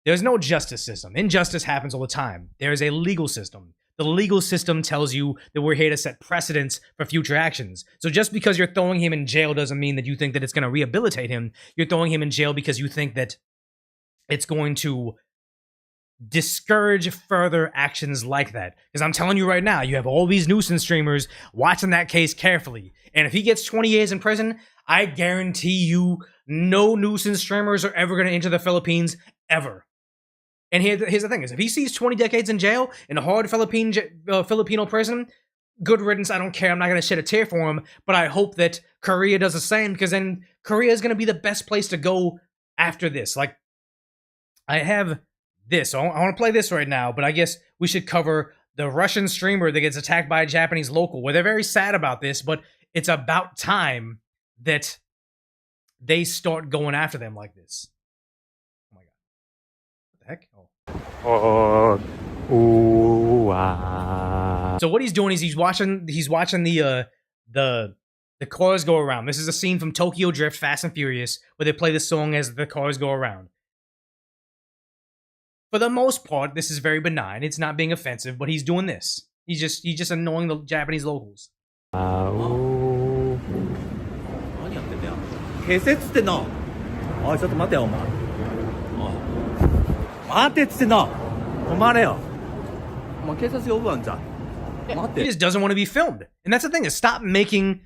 There's no justice system. Injustice happens all the time. There is a legal system. The legal system tells you that we're here to set precedents for future actions. So just because you're throwing him in jail doesn't mean that you think that it's going to rehabilitate him. You're throwing him in jail because you think that it's going to discourage further actions like that. Because I'm telling you right now, you have all these nuisance streamers watching that case carefully. And if he gets 20 years in prison, I guarantee you no nuisance streamers are ever going to enter the Philippines, ever. And here's the thing, is if he sees 20 decades in jail in a hard Filipino prison, good riddance, I don't care. I'm not going to shed a tear for him. But I hope that Korea does the same, because then Korea is going to be the best place to go after this. Like, I have this. I want to play this right now, but I guess we should cover the Russian streamer that gets attacked by a Japanese local, where they're very sad about this, but it's about time that they start going after them like this. Oh my god. What the heck? So what he's doing is he's watching the cars go around. This is a scene from Tokyo Drift, Fast and Furious, where they play the song as the cars go around. For the most part, this is very benign. It's not being offensive, but he's doing this. He's just annoying the Japanese locals. 警察ってな。おい、ちょっと待てよ、お前。おい。待てっつってな。止まれよ。お前警察呼ぶわんじゃ。待って。He just doesn't want to be filmed. And that's the thing, is stop making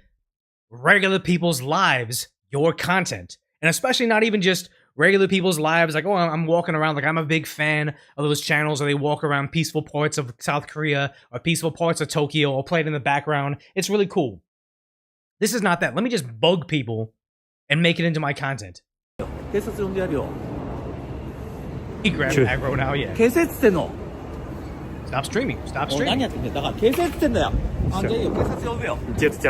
regular people's lives your content. And especially not even just regular people's lives, like, oh, I'm walking around, like, I'm a big fan of those channels where they walk around peaceful parts of South Korea or peaceful parts of Tokyo or play it in the background. It's really cool. This is not that. Let me just bug people and make it into my content. He grabbed aggro now, yeah. Stop streaming. Stop streaming.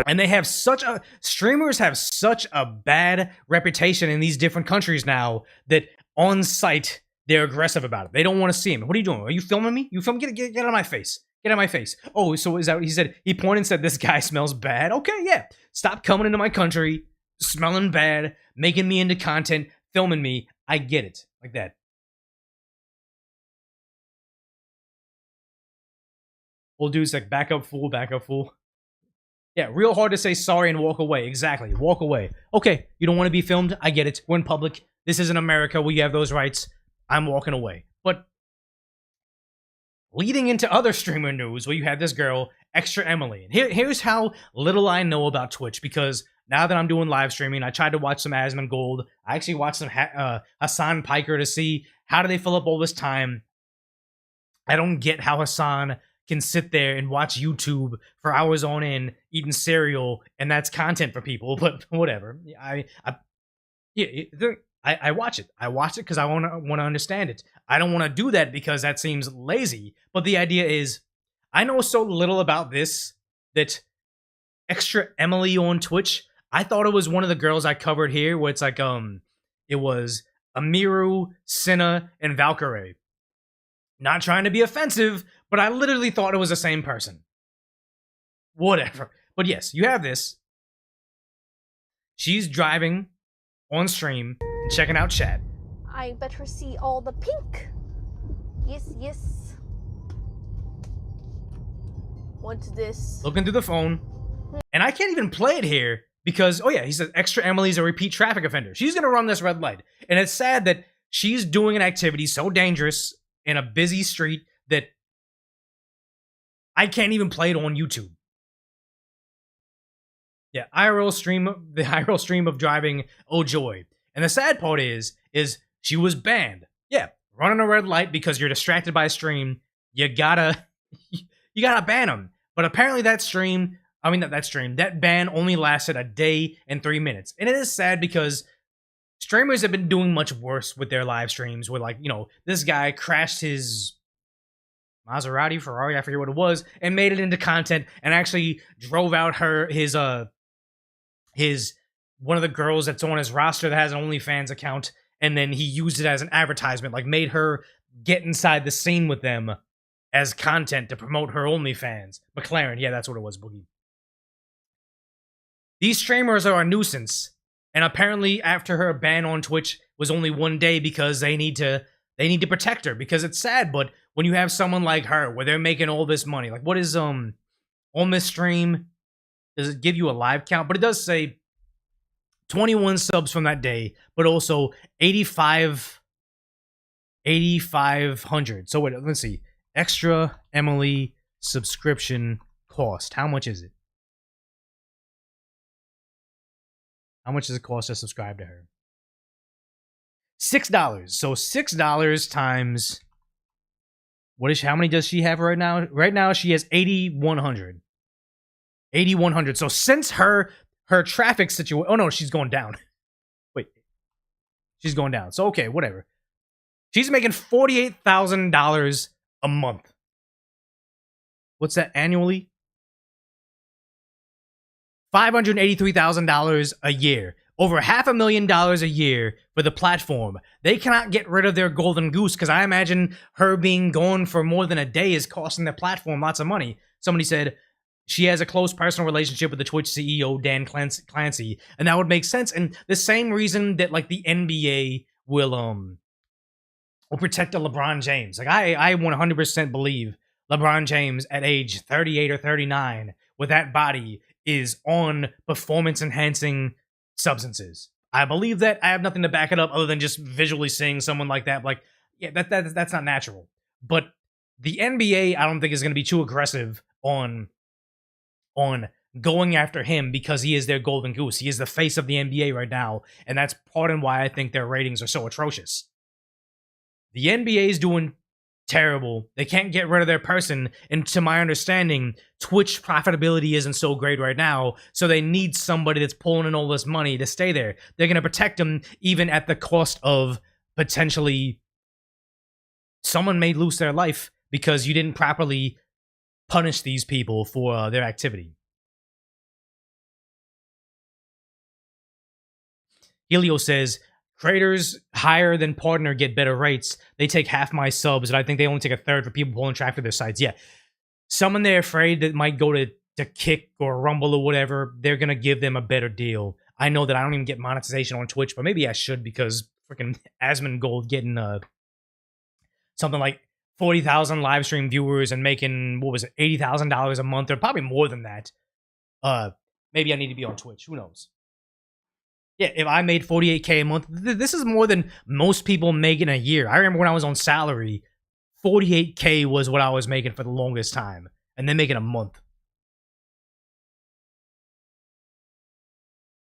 And they have streamers have such a bad reputation in these different countries now that on site they're aggressive about it. They don't want to see him. What are you doing? Are you filming me? You film? Get out of my face. Get out of my face. Oh, so is that? He pointed and said this guy smells bad. Okay, yeah. Stop coming into my country, smelling bad, making me into content, filming me. I get it, like that. Old dude's like, back up, fool, back up, fool. Yeah, real hard to say sorry and walk away. Exactly, walk away. Okay, you don't want to be filmed? I get it. We're in public. This isn't America where you have those rights. I'm walking away. But leading into other streamer news where you had this girl, Extra Emily. And here's how little I know about Twitch, because now that I'm doing live streaming, I tried to watch some Asmongold. I actually watched some Hassan Piker to see how do they fill up all this time. I don't get how Hassan can sit there and watch YouTube for hours on end, eating cereal, and that's content for people, but whatever. I watch it. I watch it because I want to understand it. I don't want to do that because that seems lazy. But the idea is, I know so little about this that Extra Emily on Twitch, I thought it was one of the girls I covered here, where it's like, it was Amiru, Cinna, and Valkyrie. Not trying to be offensive, but I literally thought it was the same person. Whatever. But yes, you have this. She's driving on stream and checking out chat. I better see all the pink. Yes, yes. What's this? Looking through the phone. And I can't even play it here because, oh yeah, he says Extra Emily's a repeat traffic offender. She's going to run this red light. And it's sad that she's doing an activity so dangerous in a busy street that I can't even play it on YouTube. Yeah, the IRL stream of driving, oh joy. And the sad part is she was banned. Yeah, running a red light because you're distracted by a stream, you gotta ban them. But apparently that ban only lasted a day and 3 minutes. And it is sad because streamers have been doing much worse with their live streams where, like, you know, this guy crashed his Maserati, Ferrari, I forget what it was, and made it into content and actually drove out his one of the girls that's on his roster that has an OnlyFans account, and then he used it as an advertisement, like made her get inside the scene with them as content to promote her OnlyFans. McLaren, yeah, that's what it was, Boogie. These streamers are a nuisance, and apparently after her ban on Twitch was only 1 day because they need to protect her, because it's sad, but when you have someone like her where they're making all this money, like what is on this stream, does it give you a live count? But it does say 21 subs from that day, but also 8,500. So wait, let's see. Extra Emily subscription cost. How much is it? How much does it cost to subscribe to her? $6. So $6 times how many does she have right now? Right now she has 8,100. 8,100. So since her traffic situation, oh no, she's going down. Wait. She's going down. So okay, whatever. She's making $48,000 a month. What's that annually? $583,000 a year. Over $500,000 a year for the platform. They cannot get rid of their golden goose because I imagine her being gone for more than a day is costing the platform lots of money. Somebody said she has a close personal relationship with the Twitch CEO, Dan Clancy, and that would make sense. And the same reason that like the NBA will protect a LeBron James. Like I 100% believe LeBron James at age 38 or 39 with that body is on performance enhancing substances. I believe that. I have nothing to back it up other than just visually seeing someone like that. Like, yeah, that's not natural. But the NBA, I don't think is going to be too aggressive on going after him because he is their golden goose. He is the face of the NBA right now, and that's part of why I think their ratings are so atrocious. The NBA is doing terrible. They can't get rid of their person, and to my understanding, Twitch profitability isn't so great right now, so they need somebody that's pulling in all this money to stay there. They're going to protect them even at the cost of potentially someone may lose their life because you didn't properly punish these people for their activity. Helio says, creators higher than partner get better rates. They take half my subs, and I think they only take a third for people pulling traffic to their sites. Yeah. Someone they're afraid that might go to Kick or Rumble or whatever, they're going to give them a better deal. I know that I don't even get monetization on Twitch, but maybe I should because freaking Asmongold getting something like 40,000 live stream viewers and making, what was it, $80,000 a month, or probably more than that. Maybe I need to be on Twitch. Who knows? Yeah, if I made $48K a month, this is more than most people make in a year. I remember when I was on salary, $48K was what I was making for the longest time, and then making a month.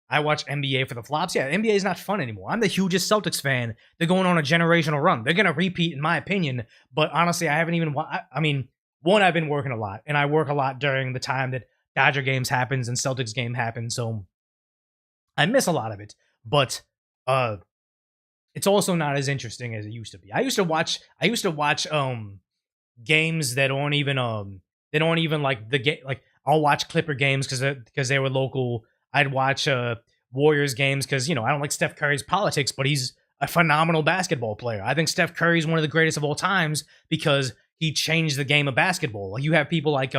I watch NBA for the flops. Yeah, NBA is not fun anymore. I'm the hugest Celtics fan. They're going on a generational run. They're going to repeat, in my opinion, but honestly, I haven't even... I mean, one, I've been working a lot, and I work a lot during the time that Dodger games happens and Celtics game happens, so I miss a lot of it. But it's also not as interesting as it used to be. I used to watch games that aren't even like the game. Like I'll watch Clipper games because they were local. I'd watch Warriors games because, you know, I don't like Steph Curry's politics, but he's a phenomenal basketball player. I think Steph Curry is one of the greatest of all times because he changed the game of basketball. Like you have people like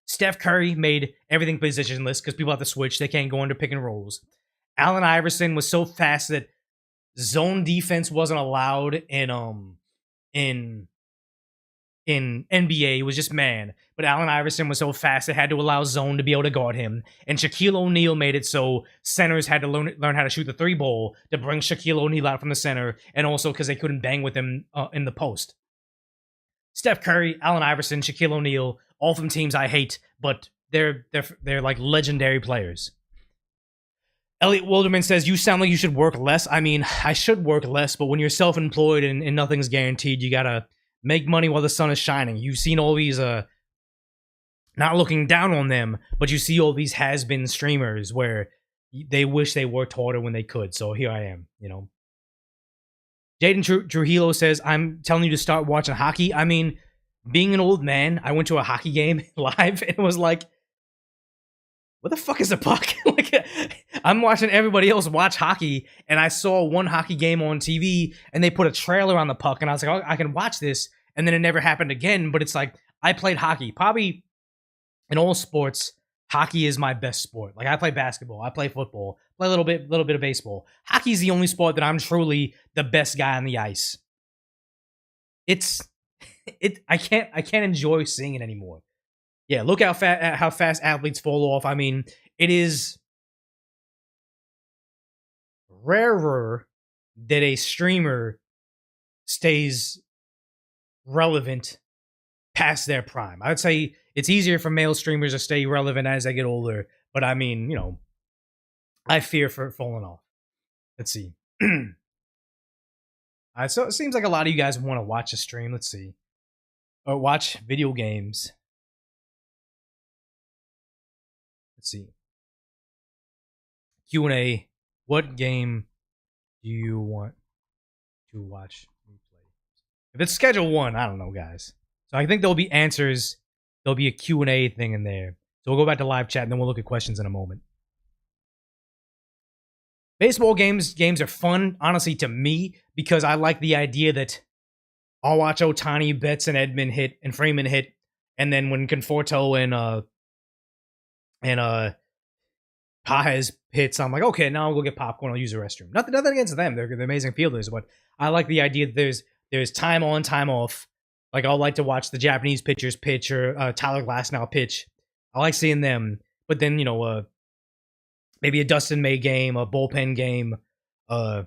Steph Curry made everything positionless because people have to switch. They can't go under pick and rolls. Allen Iverson was so fast that zone defense wasn't allowed in NBA. It was just man. But Allen Iverson was so fast it had to allow zone to be able to guard him. And Shaquille O'Neal made it so centers had to learn how to shoot the 3-ball to bring Shaquille O'Neal out from the center, and also because they couldn't bang with him in the post. Steph Curry, Allen Iverson, Shaquille O'Neal, all from teams I hate, but they're like legendary players. Elliot Wilderman says, you sound like you should work less. I mean, I should work less, but when you're self-employed and nothing's guaranteed, you gotta make money while the sun is shining. You've seen all these, not looking down on them, but you see all these has-been streamers where they wish they worked harder when they could. So here I am, you know. Jaden Trujillo says, I'm telling you to start watching hockey. I mean, being an old man, I went to a hockey game live and it was like, what the fuck is a puck? Like, I'm watching everybody else watch hockey, and I saw one hockey game on TV, and they put a trailer on the puck, and I was like, oh, I can watch this, and then it never happened again. But it's like, I played hockey. Probably in all sports, hockey is my best sport. Like, I play basketball, I play football, play a little bit of baseball. Hockey is the only sport that I'm truly the best guy on the ice. I can't enjoy seeing it anymore. Yeah, look how fast athletes fall off. I mean, it is rarer that a streamer stays relevant past their prime. I would say it's easier for male streamers to stay relevant as they get older, but I mean, you know, I fear for falling off. Let's see. So it seems like a lot of you guys want to watch a stream. Let's see. Or watch video games. Let's see. Q&A. What game do you want to watch me play? If it's Schedule 1, I don't know, guys. So I think there'll be answers. There'll be a Q&A thing in there. So we'll go back to live chat, and then we'll look at questions in a moment. Baseball games are fun, honestly, to me, because I like the idea that I'll watch Ohtani, Betts, and Edman hit, and Freeman hit, and then when Conforto and Paez hits, I'm like, okay, now I'll go get popcorn. I'll use the restroom. Nothing against them. They're amazing fielders, but I like the idea that there's time on, time off. Like, I'll like to watch the Japanese pitchers pitch or Tyler Glasnow pitch. I like seeing them. But then, you know, maybe a Dustin May game, a bullpen game. Who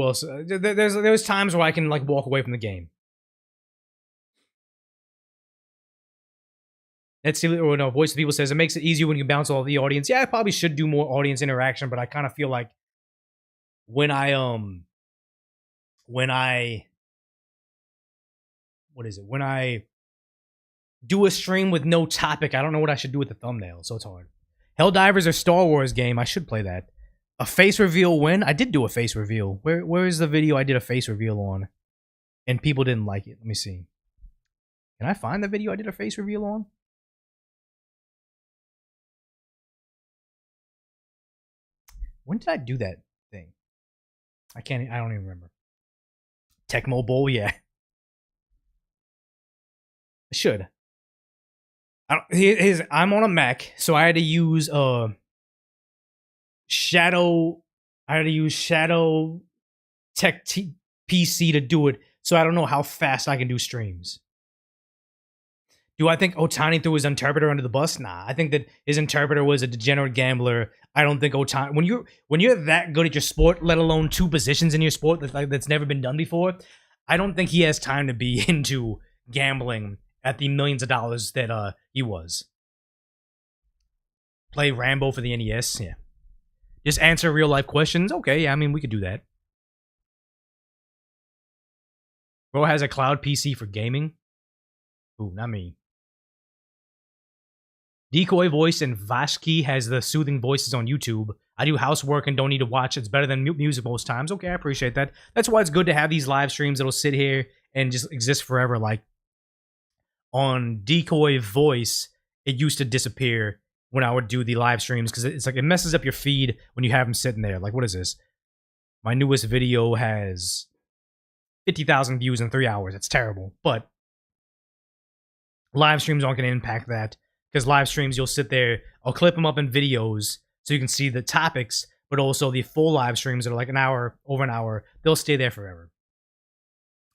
else? There's times where I can like walk away from the game. Let's see. Or no, Voice of the People says it makes it easier when you bounce off the audience. Yeah, I probably should do more audience interaction, but I kind of feel like when I do a stream with no topic, I don't know what I should do with the thumbnail, so it's hard. Helldivers or Star Wars game, I should play that. A face reveal when? I did do a face reveal. Where is the video I did a face reveal on? And people didn't like it. Let me see. Can I find the video I did a face reveal on? When did I do that thing? I don't even remember. Tecmo Bowl, yeah. I should. I'm on a Mac, so I had to use Shadow Tech PC to do it, so I don't know how fast I can do streams. Do I think Ohtani threw his interpreter under the bus? Nah, I think that his interpreter was a degenerate gambler. I don't think Ohtani, when you're that good at your sport, let alone two positions in your sport that's never been done before, I don't think he has time to be into gambling at the millions of dollars that he was. Play Rambo for the NES, yeah. Just answer real life questions. Okay, yeah, I mean, we could do that. Bro has a cloud PC for gaming. Ooh, not me. Decoy Voice and Vashki has the soothing voices on YouTube. I do housework and don't need to watch. It's better than music most times. Okay, I appreciate that. That's why it's good to have these live streams that'll sit here and just exist forever. Like on Decoy Voice, it used to disappear when I would do the live streams because it's like it messes up your feed when you have them sitting there. Like, what is this? My newest video has 50,000 views in 3 hours. It's terrible. But live streams aren't going to impact that because live streams, you'll sit there, I'll clip them up in videos so you can see the topics, but also the full live streams that are like an hour, over an hour, they'll stay there forever.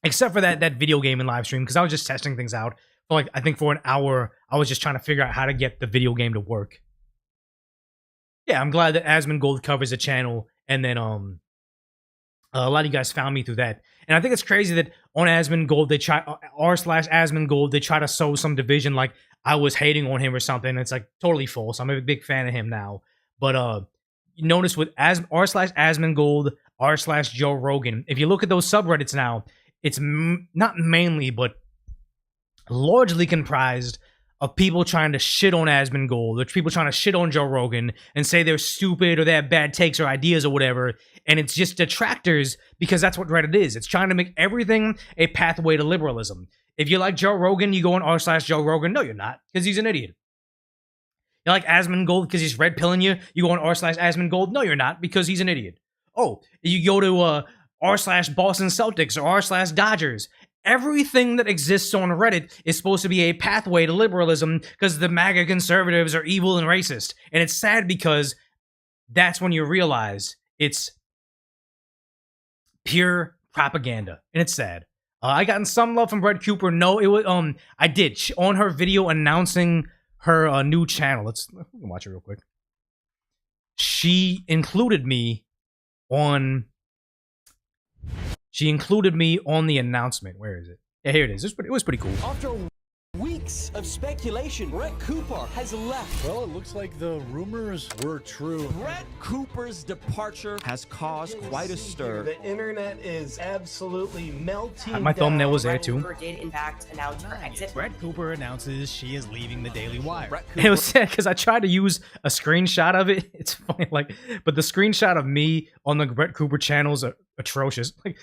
Except for that video game and live stream, because I was just testing things out. For like, I think for an hour, I was just trying to figure out how to get the video game to work. Yeah, I'm glad that Asmongold covers the channel, and then a lot of you guys found me through that. And I think it's crazy that on Asmongold, they try r/Asmongold, they try to sow some division, like I was hating on him or something. It's like totally false. I'm a big fan of him now. But you notice with r/Asmongold, r/Joe Rogan, if you look at those subreddits now, it's not mainly, but largely comprised of people trying to shit on Asmongold, or people trying to shit on Joe Rogan and say they're stupid or they have bad takes or ideas or whatever. And it's just detractors because that's what Reddit is. It's trying to make everything a pathway to liberalism. If you like Joe Rogan, you go on r/Joe Rogan. No, you're not, because he's an idiot. You like Asmongold because he's red pilling you. You go on r/Asmongold. No, you're not, because he's an idiot. Oh, you go to r/Boston Celtics or r/Dodgers. Everything that exists on Reddit is supposed to be a pathway to liberalism because the MAGA conservatives are evil and racist. And it's sad because that's when you realize it's pure propaganda. And it's sad. I gotten some love from Brett Cooper. No, it was I did on her video announcing her new channel. Let's watch it real quick. She included me on the announcement. Where is it? Yeah, here it is. It was pretty cool. After weeks of speculation, Brett Cooper has left. Well, it looks like the rumors were true. Brett Cooper's departure has caused quite a stir. The internet is absolutely melting. My thumbnail was there too. Cooper did in fact announce her exit. Brett Cooper announces she is leaving the Daily Wire. And it was sad because I tried to use a screenshot of it. It's funny, like, but the screenshot of me on the Brett Cooper channel is atrocious. Like,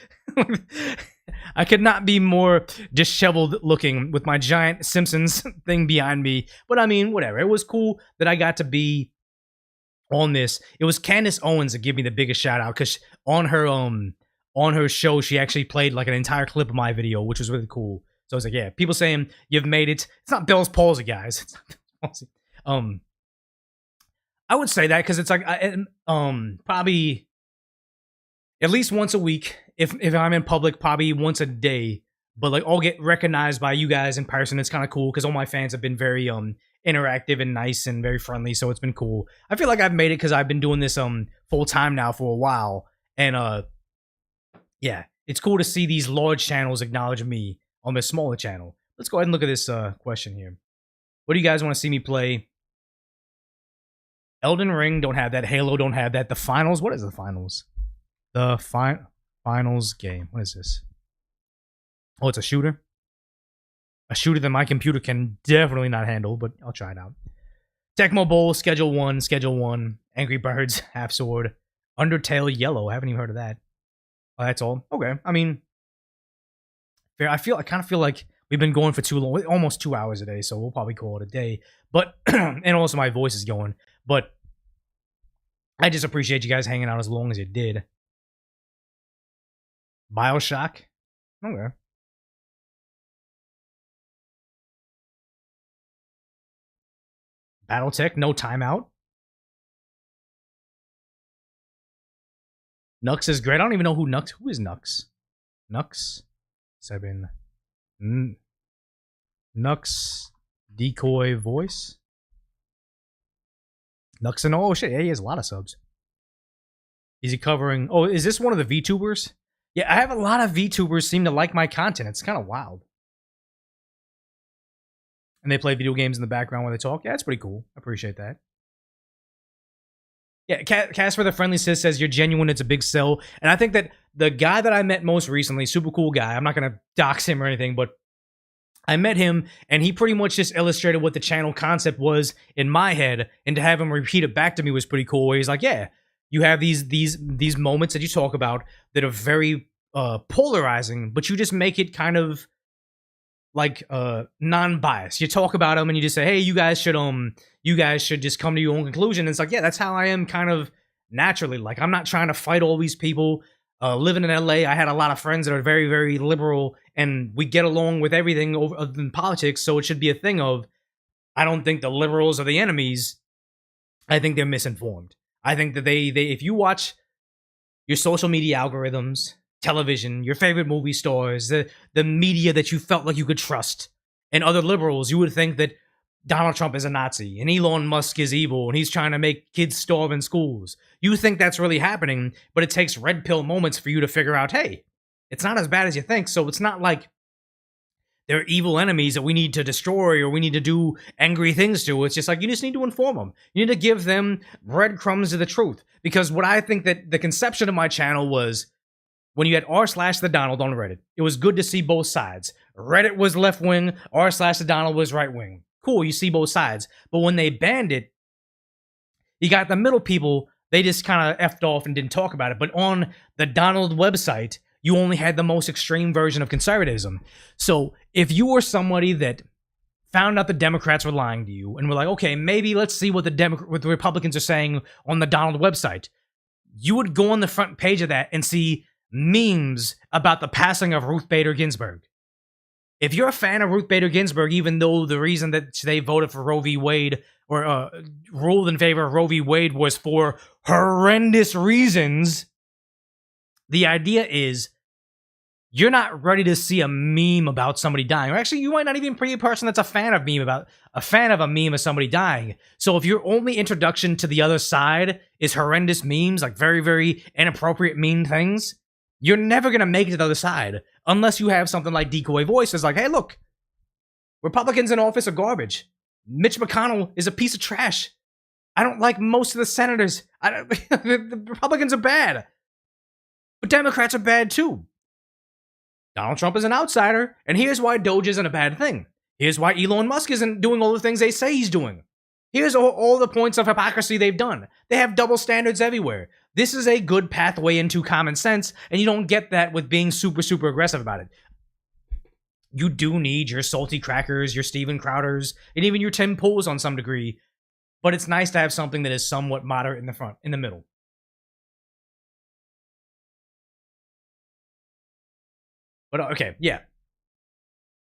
I could not be more disheveled looking with my giant Simpsons thing behind me. But I mean, whatever. It was cool that I got to be on this. It was Candace Owens that gave me the biggest shout out because on her show, she actually played like an entire clip of my video, which was really cool. So I was like, yeah, people saying you've made it. It's not Bell's palsy, guys. It's not Bell's palsy. I would say that because it's like probably at least once a week. If I'm in public, probably once a day. But like I'll get recognized by you guys in person. It's kind of cool because all my fans have been very interactive and nice and very friendly. So it's been cool. I feel like I've made it because I've been doing this full time now for a while. And yeah, it's cool to see these large channels acknowledge me on this smaller channel. Let's go ahead and look at this question here. What do you guys want to see me play? Elden Ring don't have that. Halo don't have that. The finals. What is the finals? The finals game. What is this? Oh, it's a shooter. A shooter that my computer can definitely not handle, but I'll try it out. Tecmo Bowl, Schedule 1. Angry Birds, Half Sword. Undertale Yellow. I haven't even heard of that. Oh, that's all. Okay. I mean, fair. I kind of feel like we've been going for too long, almost 2 hours a day, so we'll probably call it a day. But and also my voice is going. But I just appreciate you guys hanging out as long as you did. BioShock. Okay. Battletech, no timeout. Nux is great. I don't even know who Nux. Who is Nux? Nux 7. Nux Decoy Voice. Nux and oh shit, yeah, he has a lot of subs. Is he covering? Oh, is this one of the VTubers? Yeah, I have a lot of VTubers seem to like my content. It's kind of wild. And they play video games in the background while they talk. Yeah, it's pretty cool. I appreciate that. Yeah, Casper the Friendly Sis says, you're genuine, it's a big sell. And I think that the guy that I met most recently, super cool guy, I'm not going to dox him or anything, but I met him, and he pretty much just illustrated what the channel concept was in my head, and to have him repeat it back to me was pretty cool, where he's like, yeah, You have these moments that you talk about that are very polarizing, but you just make it kind of like non-biased. You talk about them and you just say, hey, you guys should just come to your own conclusion. And it's like, yeah, that's how I am kind of naturally. Like, I'm not trying to fight all these people. Living in LA, I had a lot of friends that are very, very liberal, and we get along with everything other than politics. So it should be a thing of, I don't think the liberals are the enemies. I think they're misinformed. I think that they if you watch your social media algorithms, television, your favorite movie stars, the media that you felt like you could trust, and other liberals, you would think that Donald Trump is a Nazi and Elon Musk is evil and he's trying to make kids starve in schools. You think that's really happening, but it takes red pill moments for you to figure out, hey, it's not as bad as you think. So it's not like they're evil enemies that we need to destroy or we need to do angry things to. It's just like, you just need to inform them. You need to give them breadcrumbs of the truth. Because what I think that the conception of my channel was, when you had r/the Donald on Reddit, it was good to see both sides. Reddit was left wing, r/the Donald was right wing. Cool, you see both sides. But when they banned it, you got the middle people, they just kind of effed off and didn't talk about it. But on the Donald website, you only had the most extreme version of conservatism. So if you were somebody that found out the Democrats were lying to you and were like, okay, maybe let's see what the Republicans are saying on the Donald website, you would go on the front page of that and see memes about the passing of Ruth Bader Ginsburg. If you're a fan of Ruth Bader Ginsburg, even though the reason that they voted for Roe v. Wade or ruled in favor of Roe v. Wade was for horrendous reasons, the idea is you're not ready to see a meme about somebody dying. Or actually, you might not even be a person that's a fan of a meme of somebody dying. So if your only introduction to the other side is horrendous memes, like very, very inappropriate, mean things, you're never going to make it to the other side unless you have something like Decoy Voices, like, hey, look, Republicans in office are garbage. Mitch McConnell is a piece of trash. I don't like most of the senators. The Republicans are bad. But Democrats are bad too. Donald Trump is an outsider, and here's why Doge isn't a bad thing. Here's why Elon Musk isn't doing all the things they say he's doing. Here's all the points of hypocrisy they've done. They have double standards everywhere. This is a good pathway into common sense, and you don't get that with being super, super aggressive about it. You do need your salty crackers, your Steven Crowders, and even your Tim Pools on some degree, but it's nice to have something that is somewhat moderate in the middle. But okay, yeah.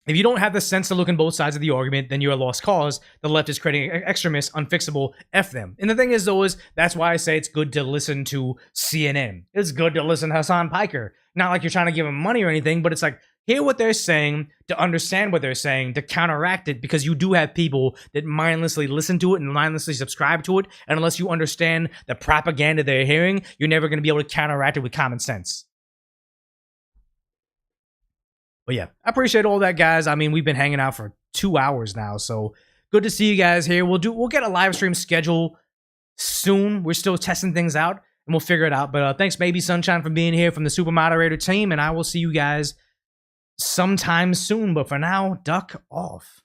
If you don't have the sense to look in both sides of the argument, then you're a lost cause. The left is creating extremists, unfixable, F them. And the thing is, though, that's why I say it's good to listen to CNN. It's good to listen to Hassan Piker. Not like you're trying to give him money or anything, but it's like, hear what they're saying, to understand what they're saying, to counteract it, because you do have people that mindlessly listen to it and mindlessly subscribe to it, and unless you understand the propaganda they're hearing, you're never going to be able to counteract it with common sense. But yeah, I appreciate all that, guys. I mean, we've been hanging out for 2 hours now, so good to see you guys here. We'll get a live stream schedule soon. We're still testing things out, and we'll figure it out. But thanks, Baby Sunshine, for being here from the Super Moderator team, and I will see you guys sometime soon. But for now, duck off.